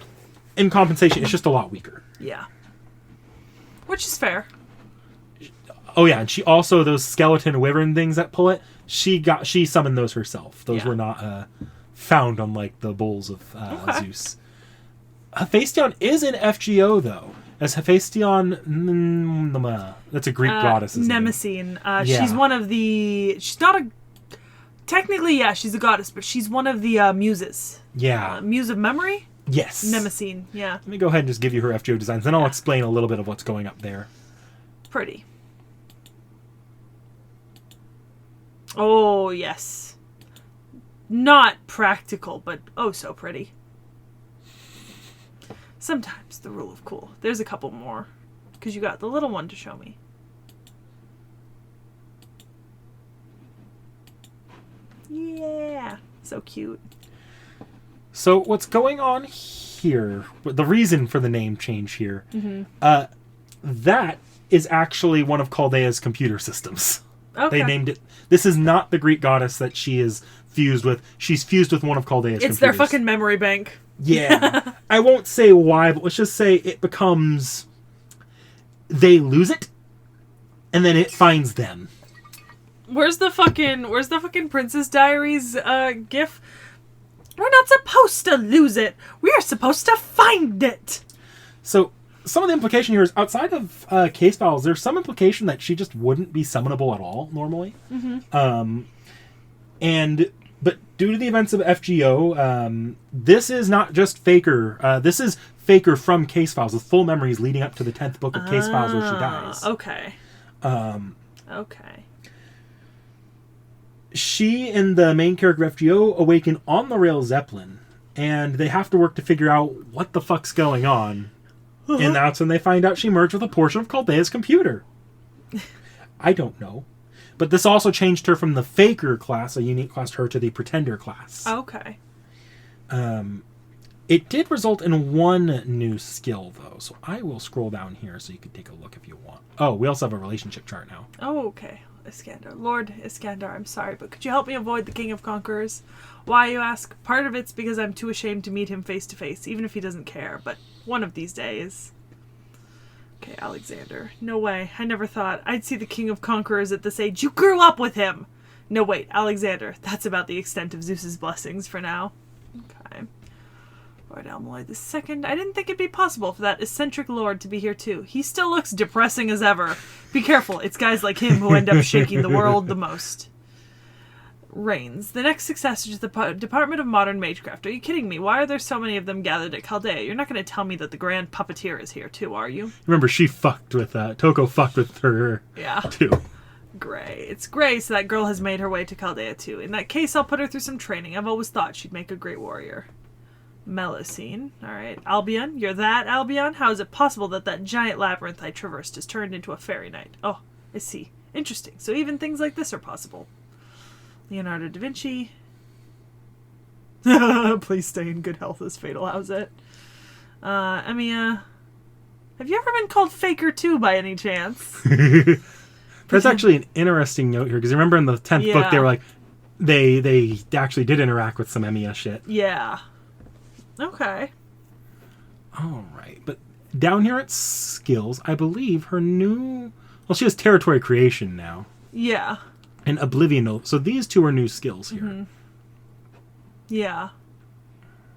in compensation, it's just a lot weaker. Yeah. Which is fair. Oh, yeah. And she also, those skeleton wyvern things that pull it, she summoned those herself. Those were not found on, like, the bowls of Zeus. Hephaestion is an FGO, though. As Hephaestion, that's a Greek goddess, isn't Mnemosyne. She's one of the... She's not a... Technically, yeah, she's a goddess, but she's one of the muses. Yeah. Muse of memory? Yes. Mnemosyne, yeah. Let me go ahead and just give you her FGO designs, then I'll explain a little bit of what's going up there. Pretty. Oh, yes. Not practical, but oh so pretty. Sometimes the rule of cool. There's a couple more, because you got the little one to show me. Yeah. So cute. So what's going on here, the reason for the name change here, that is actually one of Chaldea's computer systems. Okay. They named it. This is not the Greek goddess that she is fused with. She's fused with one of Chaldea's computers. It's their fucking memory bank. Yeah. I won't say why, but let's just say it becomes... They lose it, and then it finds them. Where's the fucking Princess Diaries gif? We're not supposed to lose it. We are supposed to find it. So... Some of the implication here is, outside of case files, there's some implication that she just wouldn't be summonable at all, normally. But due to the events of FGO, this is not just Faker. This is Faker from case files, with full memories leading up to the 10th book of case files where she dies. Okay. Okay. She and the main character of FGO awaken on the rail Zeppelin, and they have to work to figure out what the fuck's going on. And that's when they find out she merged with a portion of Chaldea's computer. I don't know. But this also changed her from the Faker class, a unique class to her, to the Pretender class. Okay. It did result in one new skill, though. So I will scroll down here so you can take a look if you want. Oh, we also have a relationship chart now. Oh, okay. Iskandar. Lord Iskandar, I'm sorry, but could you help me avoid the King of Conquerors? Why, you ask? Part of it's because I'm too ashamed to meet him face to face, even if he doesn't care, but one of these days. Okay, Alexander. No way. I never thought I'd see the King of Conquerors at this age. You grew up with him! No, wait, Alexander. That's about the extent of Zeus's blessings for now. Okay. Lord Almaloy II. I didn't think it'd be possible for that eccentric lord to be here too. He still looks depressing as ever. Be careful, it's guys like him who end up shaking the world the most. Reigns. The next successor to the Department of Modern Magecraft. Are you kidding me? Why are there so many of them gathered at Chaldea? You're not going to tell me that the Grand Puppeteer is here too, are you? Remember, she fucked with, Toko fucked with her, too. Gray. It's Gray, so that girl has made her way to Chaldea too. In that case, I'll put her through some training. I've always thought she'd make a great warrior. Melusine. Alright. Albion. You're that, Albion? How is it possible that that giant labyrinth I traversed has turned into a fairy knight? Oh, I see. Interesting. So even things like this are possible. Leonardo da Vinci. Please stay in good health as Fatal. How's it? Emiya. Have you ever been called Faker 2 by any chance? There's actually an interesting note here, because remember in the 10th book they were like, they actually did interact with some Emiya shit. Yeah. Okay. Alright, but down here at skills, I believe her new... Well, she has territory creation now. Yeah. And Oblivion. So these two are new skills here. Mm-hmm. Yeah.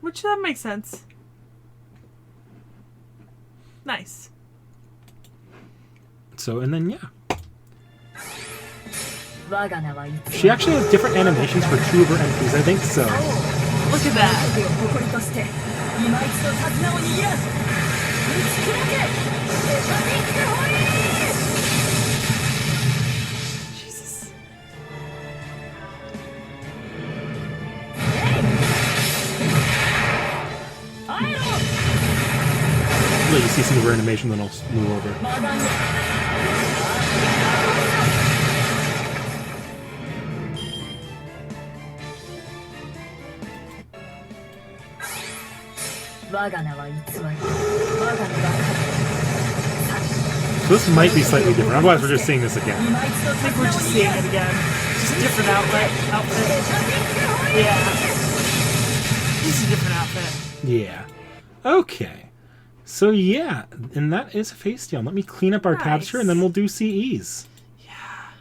Which, that makes sense. Nice. So, and then, yeah. She actually has different animations for two of her entries, I think so. Look at that. Let you see some of her animation, then I'll move over. So this might be slightly different. Otherwise, we're just seeing this again. I think we're just seeing it again. Just a different outfit. Yeah. Just a different outfit. Yeah. Okay. So yeah, and that is Hephaestion. Let me clean up our tabs here, and then we'll do CEs. Yeah.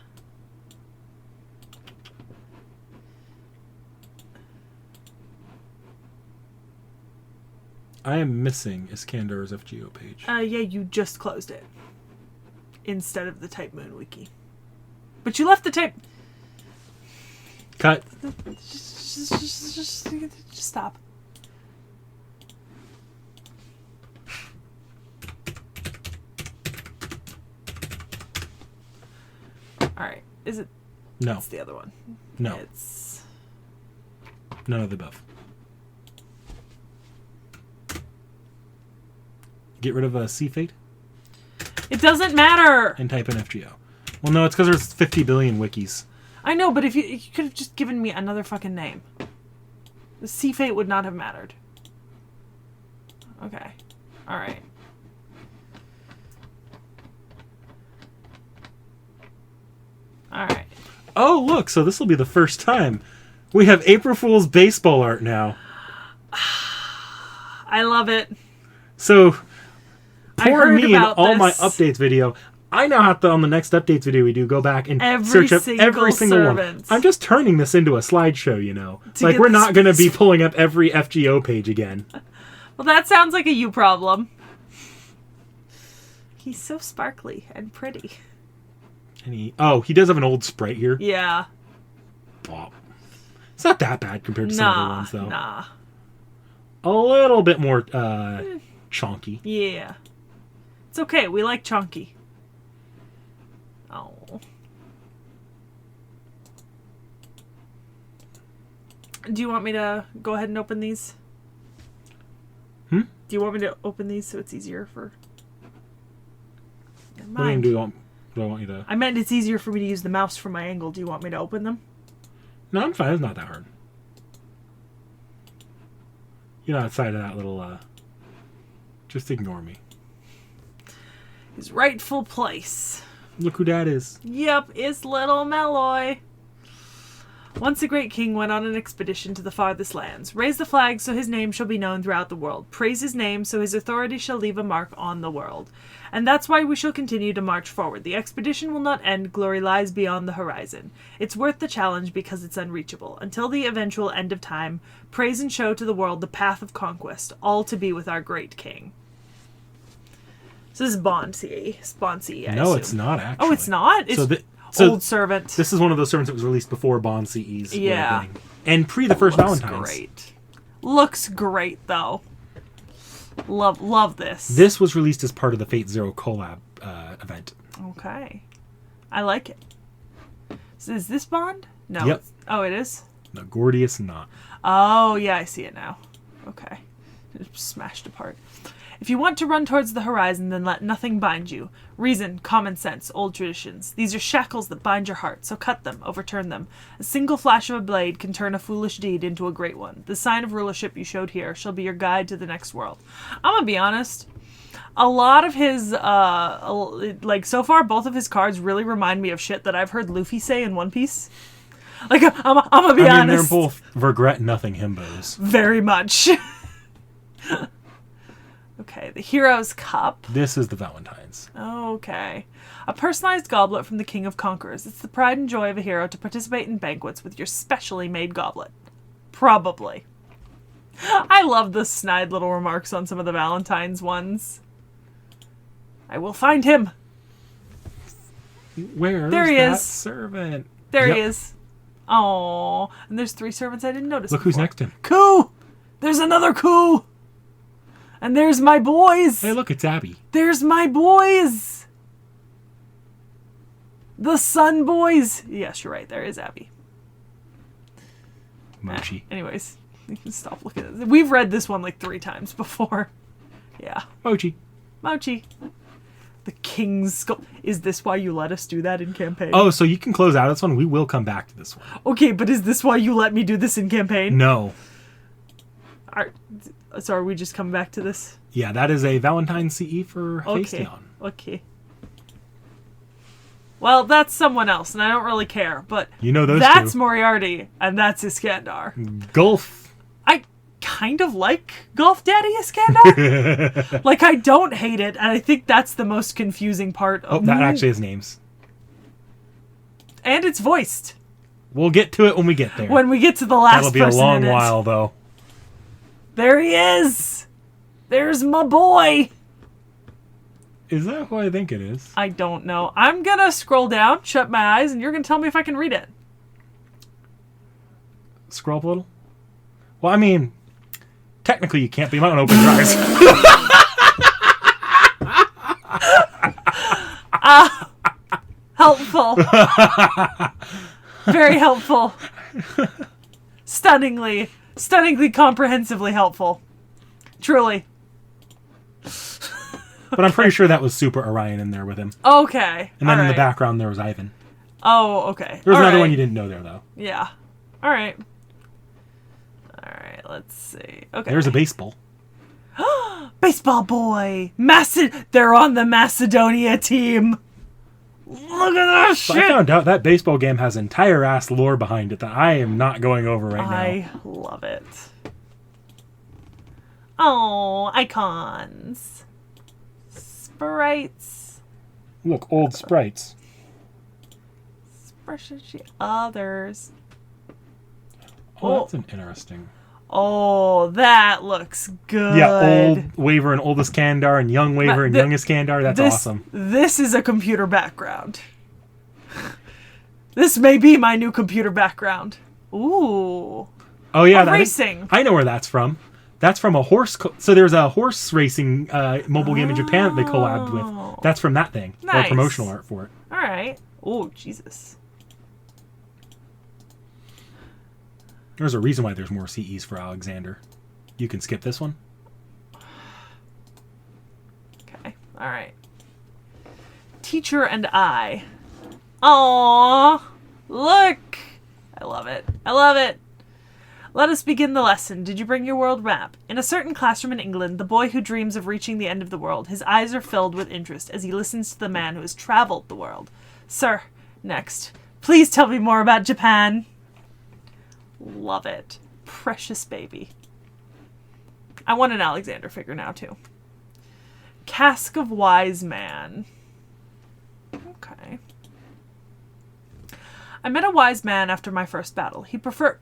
I am missing Iskandar's FGO page. Yeah, you just closed it. Instead of the Type Moon wiki. But you left the Type... Cut. Just stop. Alright. Is it... No. It's the other one. No. It's... None of the above. Get rid of a C fate? It doesn't matter! And type in FGO. Well, no, it's because there's 50 billion wikis. I know, but if you could have just given me another fucking name. The C fate would not have mattered. Okay. Alright. Alright. Oh, look, so this will be the first time. We have April Fool's baseball art now. I love it. So, poor me in all this. my updates video. I now have to, on the next updates video we do, go back and search up every single servant. one. I'm just turning this into a slideshow, you know. Like, we're not going to be pulling up every FGO page again. Well, that sounds like a you problem. He's so sparkly and pretty. And he does have an old sprite here. Yeah. Oh. It's not that bad compared to some other ones, though. Nah. A little bit more chonky. Yeah. It's okay. We like chunky. Oh. Do you want me to go ahead and open these? Do you want me to open these so it's easier for... What do you mean, do I want you to... I meant it's easier for me to use the mouse from my angle. Do you want me to open them? No, I'm fine. It's not that hard. You're not outside of that little... Just ignore me. His rightful place. Look who that is. Yep, it's little Malloy. Once a great king went on an expedition to the farthest lands. Raise the flag so his name shall be known throughout the world. Praise his name so his authority shall leave a mark on the world. And that's why we shall continue to march forward. The expedition will not end. Glory lies beyond the horizon. It's worth the challenge because it's unreachable. Until the eventual end of time, praise and show to the world the path of conquest, all to be with our great king. So this is Bonsi, I No, assume. it's not, actually. Oh, it's not? It's Old Servant. This is one of those servants that was released before Bond CE's. Yeah. And pre the first Valentine's. Great. Looks great, though. Love this. This was released as part of the Fate Zero collab event. Okay. I like it. So is this Bond? No. Yep. Oh, it is? No, Gordius not. Oh, yeah, I see it now. Okay. It's smashed apart. If you want to run towards the horizon, then let nothing bind you. Reason, common sense, old traditions. These are shackles that bind your heart, so cut them, overturn them. A single flash of a blade can turn a foolish deed into a great one. The sign of rulership you showed here shall be your guide to the next world. I'm gonna be honest. A lot of his, so far, both of his cards really remind me of shit that I've heard Luffy say in One Piece. Like, I'm gonna be honest. They're both regret nothing himbos. Very much. Okay, the Hero's Cup. This is the Valentine's. Okay. A personalized goblet from the King of Conquerors. It's the pride and joy of a hero to participate in banquets with your specially made goblet. Probably. I love the snide little remarks on some of the Valentine's ones. I will find him. Where's there he that is. Servant? There he is. Oh, and there's 3 servants I didn't notice. Look before. Who's next to him. Coup! There's another coup! And there's my boys! Hey, look, it's Abby. There's my boys! The Sun Boys! Yes, you're right, there is Abby. Mochi. Anyways, you can stop looking at this. We've read this one like 3 times before. Yeah. Mochi. The King's Skull. Is this why you let us do that in campaign? Oh, so you can close out this one. We will come back to this one. Okay, but is this why you let me do this in campaign? No. So are we just coming back to this? Yeah, that is a Valentine's CE for Hephaestion. Okay. Well, that's someone else, and I don't really care, but you know those that's two. Moriarty, and that's Iskandar. Golf. I kind of like Golf Daddy Iskandar. Like, I don't hate it, and I think that's the most confusing part of that actually has names. And it's voiced. We'll get to it when we get there. When we get to the last person. That'll be a long while, though. There he is! There's my boy. Is that who I think it is? I don't know. I'm going to scroll down, shut my eyes, and you're going to tell me if I can read it. Scroll up a little? Well, I mean, technically you can't, but you might want to open your eyes. Helpful. Very helpful. Stunningly comprehensively helpful. Truly. But I'm pretty sure that was Super Orion in there with him. Okay. And then in the background there was Ivan. Oh, okay. There was another one you didn't know there, though. Yeah. All right. Let's see. Okay. There's a baseball. Baseball boy. They're on the Macedonia team. Look at that shit. I found out that baseball game has entire ass lore behind it that I am not going over right now. I love it. Oh, icons. Sprites. Look, old sprites. Others. Oh, that's an interesting. Oh, that looks good. Yeah, old Waver and old Iskandar and young Waver and young Iskandar. That's awesome. This is a computer background. This may be my new computer background. Ooh. Oh, yeah. Racing. I know where that's from. That's from a horse. So there's a horse racing mobile game in Japan that they collabed with. That's from that thing. Nice. Or promotional art for it. All right. Oh, Jesus. There's a reason why there's more CEs for Alexander. You can skip this one. Okay. All right. Teacher and I. Aww. Look. I love it. I love it. Let us begin the lesson. Did you bring your world map? In a certain classroom in England, the boy who dreams of reaching the end of the world, his eyes are filled with interest as he listens to the man who has traveled the world. Sir, next. Please tell me more about Japan. Love it. Precious baby. I want an Alexander figure now, too. Cask of Wise Man. Okay. I met a wise man after my first battle. He preferred...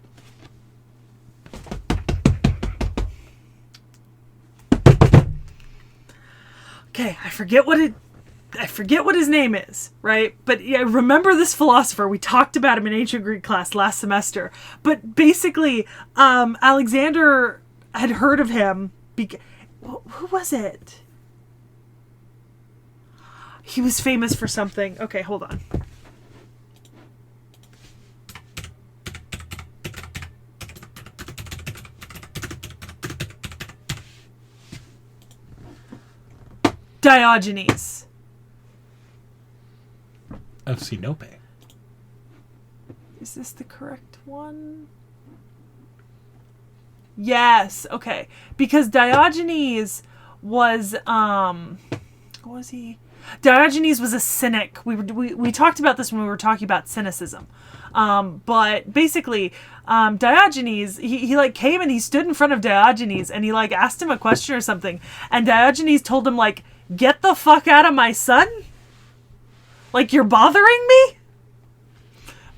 Okay, I forget what his name is, right? But yeah, remember this philosopher. We talked about him in ancient Greek class last semester. But basically, Alexander had heard of him. Who was it? He was famous for something. Okay, hold on. Diogenes. Of Sinope. Is this the correct one? Yes. Okay. Because Diogenes was what was he? Diogenes was a cynic. We talked about this when we were talking about cynicism. But basically, Diogenes, he like came and he stood in front of Diogenes and he like asked him a question or something. And Diogenes told him like, "Get the fuck out of my son. Like, you're bothering me?"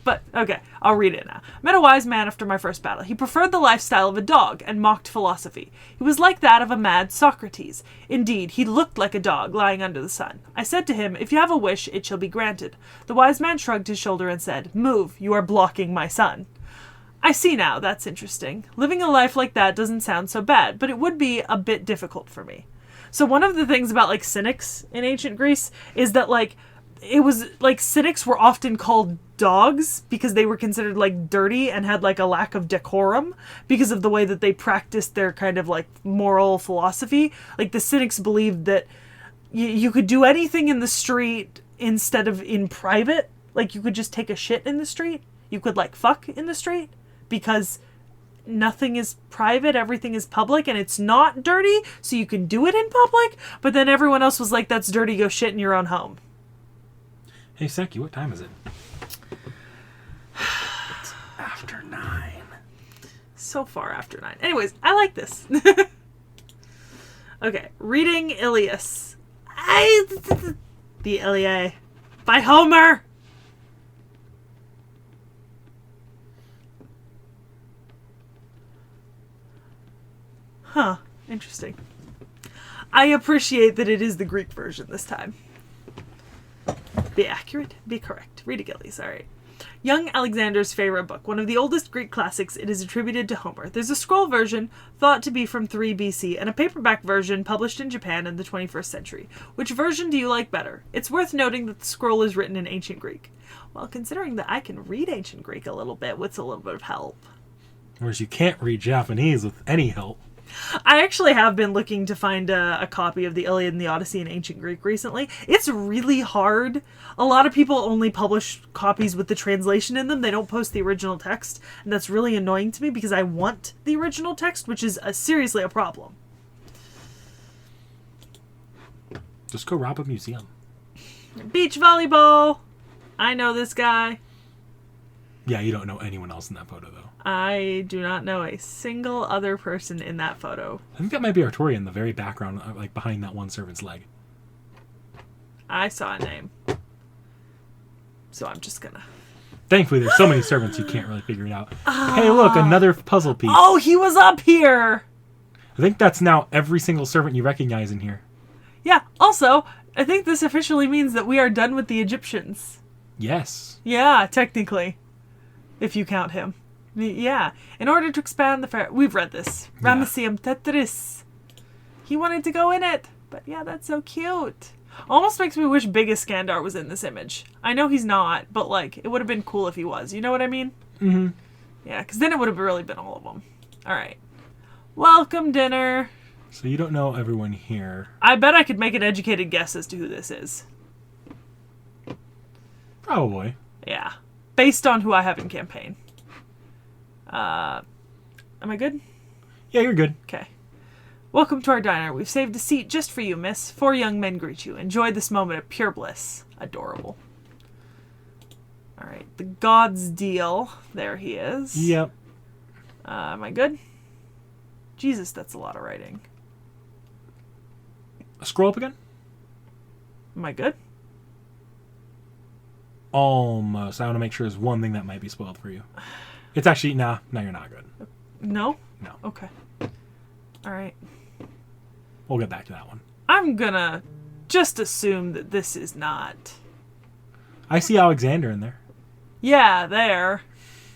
But, okay, I'll read it now. Met a wise man after my first battle. He preferred the lifestyle of a dog and mocked philosophy. He was like that of a mad Socrates. Indeed, he looked like a dog lying under the sun. I said to him, "If you have a wish, it shall be granted." The wise man shrugged his shoulder and said, "Move, you are blocking my sun." I see now, that's interesting. Living a life like that doesn't sound so bad, but it would be a bit difficult for me. So one of the things about, like, cynics in ancient Greece is that, like, it was, like, cynics were often called dogs because they were considered, like, dirty and had, like, a lack of decorum because of the way that they practiced their kind of, like, moral philosophy. Like, the cynics believed that you could do anything in the street instead of in private. Like, you could just take a shit in the street. You could, like, fuck in the street because nothing is private, everything is public, and it's not dirty, so you can do it in public. But then everyone else was like, "That's dirty, go shit in your own home." Hey, Sekhie, what time is it? It's after 9. So far after 9. Anyways, I like this. Okay, reading Ilias. The Iliad. By Homer! Huh. Interesting. I appreciate that it is the Greek version this time. Be accurate, be correct. Read Achilles, alright. Young Alexander's favorite book, one of the oldest Greek classics, it is attributed to Homer. There's a scroll version, thought to be from 3 BC, and a paperback version published in Japan in the 21st century. Which version do you like better? It's worth noting that the scroll is written in ancient Greek. Well, considering that I can read ancient Greek a little bit with a little bit of help. Whereas you can't read Japanese with any help. I actually have been looking to find a copy of the Iliad and the Odyssey in ancient Greek recently. It's really hard. A lot of people only publish copies with the translation in them. They don't post the original text, and that's really annoying to me because I want the original text, which is seriously a problem. Just go rob a museum. Beach volleyball. I know this guy. Yeah, you don't know anyone else in that photo, though. I do not know a single other person in that photo. I think that might be Artoria in the very background, like behind that one servant's leg. I saw a name. So I'm just gonna... Thankfully, there's so many servants you can't really figure it out. Hey, look, another puzzle piece. Oh, he was up here! I think that's now every single servant you recognize in here. Yeah, also, I think this officially means that we are done with the Egyptians. Yes. Yeah, technically. If you count him. Yeah. In order to expand the fair... We've read this. Ramesseum Tetris. He wanted to go in it. But yeah, that's so cute. Almost makes me wish Big Iskandar was in this image. I know he's not, but like, it would have been cool if he was. You know what I mean? Mm-hmm. Yeah, because then it would have really been all of them. All right. Welcome dinner. So you don't know everyone here. I bet I could make an educated guess as to who this is. Probably. Yeah. Based on who I have in campaign. Am I good? Yeah, you're good. Okay. Welcome to our diner. We've saved a seat just for you, miss. 4 young men greet you. Enjoy this moment of pure bliss. Adorable. Alright, the God's deal. There he is. Yep. Am I good? Jesus, that's a lot of writing. Scroll up again. Am I good? Almost. I want to make sure there's one thing that might be spoiled for you. It's actually, no, you're not good. No? No. Okay. Alright. We'll get back to that one. I'm gonna just assume that this is not. I see Alexander in there. Yeah, there.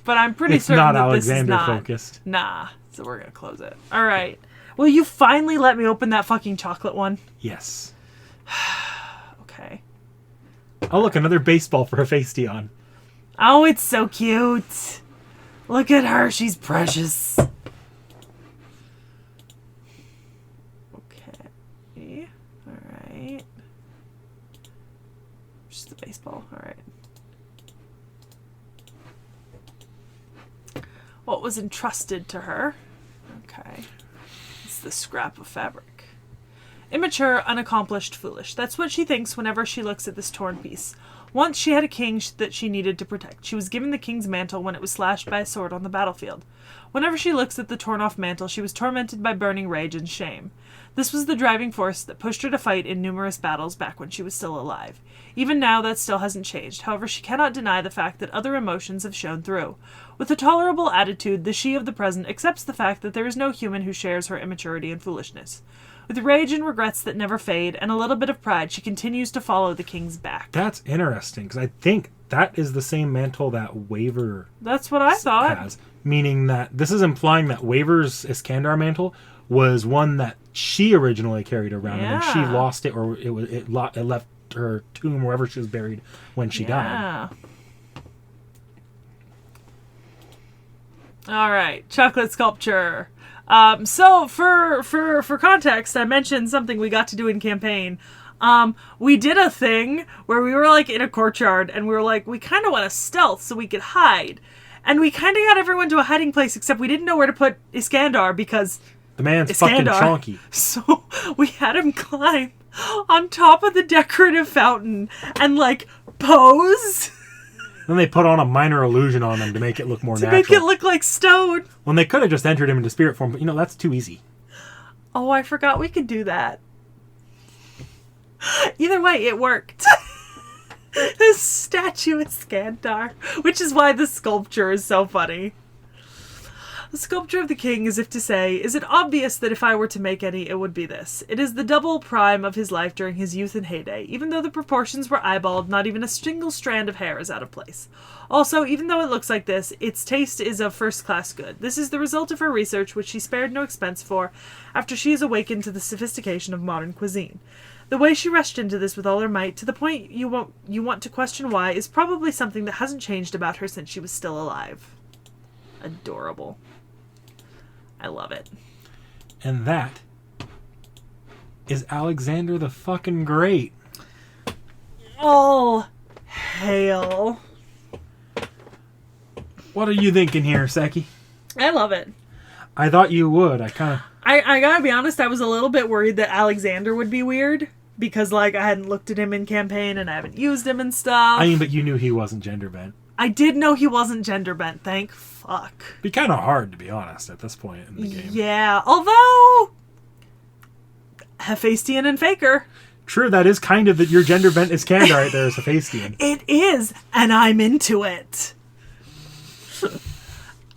But I'm pretty certain not that Alexander this is not focused. Nah. So we're gonna close it. Alright. Will you finally let me open that fucking chocolate one? Yes. Okay. Oh, look, another baseball for Hephaestion. Oh, it's so cute. Look at her. She's precious. Okay. Alright. Just a baseball. Alright. What was entrusted to her? Okay. It's the scrap of fabric. Immature, unaccomplished, foolish. That's what she thinks whenever she looks at this torn piece. Once she had a king that she needed to protect. She was given the king's mantle when it was slashed by a sword on the battlefield. Whenever she looks at the torn-off mantle, she was tormented by burning rage and shame. This was the driving force that pushed her to fight in numerous battles back when she was still alive. Even now, that still hasn't changed. However, she cannot deny the fact that other emotions have shown through. With a tolerable attitude, the she of the present accepts the fact that there is no human who shares her immaturity and foolishness. With rage and regrets that never fade, and a little bit of pride, she continues to follow the king's back. That's interesting, because I think that is the same mantle that Waver That's what I thought. has. Meaning that this is implying that Waver's Iskandar mantle was one that she originally carried around, and then she lost it, or it left her tomb wherever she was buried when she died. All right, chocolate sculpture. So for context, I mentioned something we got to do in campaign. We did a thing where we were like in a courtyard, and we were like, we kind of want to stealth so we could hide, and we kind of got everyone to a hiding place, except we didn't know where to put Iskandar because the man's fucking chonky. So we had him climb on top of the decorative fountain and like pose. Then they put on a minor illusion on him to make it look more natural. To make it look like stone. When they could have just entered him into spirit form, but that's too easy. Oh, I forgot we could do that. Either way, it worked. The statue is Iskandar, which is why the sculpture is so funny. The sculpture of the king, as if to say, is it obvious that if I were to make any, it would be this. It is the double prime of his life during his youth and heyday. Even though the proportions were eyeballed, not even a single strand of hair is out of place. Also, even though it looks like this, its taste is of first-class good. This is the result of her research, which she spared no expense for, after she is awakened to the sophistication of modern cuisine. The way she rushed into this with all her might, to the point you want to question why, is probably something that hasn't changed about her since she was still alive. Adorable. I love it. And that is Alexander the fucking Great. All hail. What are you thinking here, Sekhie? I love it. I thought you would. I gotta be honest, I was a little bit worried that Alexander would be weird. Because, I hadn't looked at him in campaign and I haven't used him and stuff. I mean, but you knew he wasn't gender bent. I did know he wasn't gender bent, thank fuck. Be kind of hard, to be honest, at this point in the game. Yeah, although... Hephaestion and Faker. True, that is kind of your gender bent Iskandar right there is Hephaestion. It is, and I'm into it.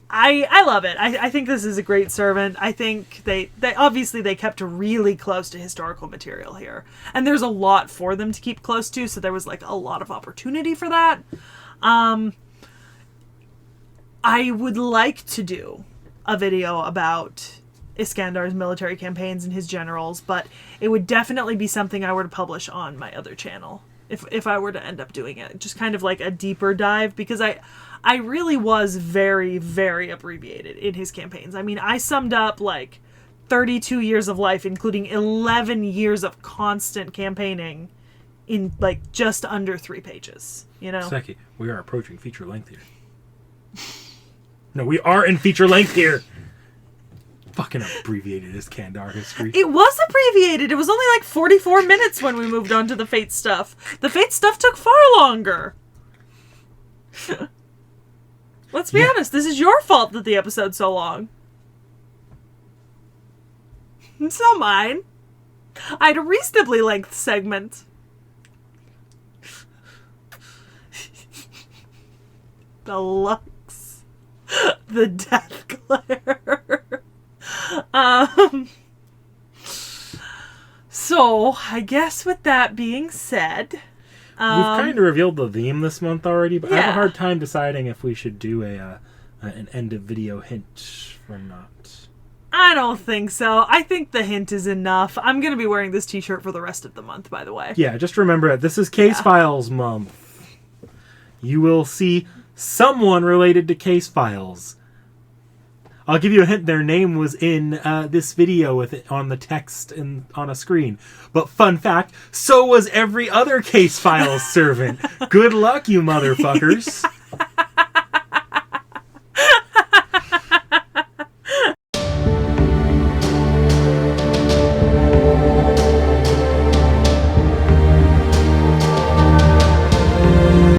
I love it. I think this is a great servant. I think they obviously they kept really close to historical material here. And there's a lot for them to keep close to, so there was a lot of opportunity for that. I would like to do a video about Iskandar's military campaigns and his generals, but it would definitely be something I were to publish on my other channel if I were to end up doing it. Just kind of a deeper dive, because I really was very, very abbreviated in his campaigns. I mean, I summed up 32 years of life, including 11 years of constant campaigning in just under 3 pages, Sekhie, we are approaching feature length here. No, we are in feature length here. Fucking abbreviated Iskandar history. It was abbreviated. It was only 44 minutes when we moved on to the Fate stuff. The Fate stuff took far longer. Let's be honest, this is your fault that the episode's so long. It's not mine. I had a reasonably length segment. The Lux. The Death Glare. So, I guess with that being said... We've kind of revealed the theme this month already, but I have a hard time deciding if we should do an end of video hint or not. I don't think so. I think the hint is enough. I'm going to be wearing this t-shirt for the rest of the month, by the way. Yeah, just remember it. This is Case Files month. You will see someone related to Case Files. I'll give you a hint. Their name was in this video with it on the text and on a screen. But fun fact, so was every other Case Files servant. Good luck, you motherfuckers.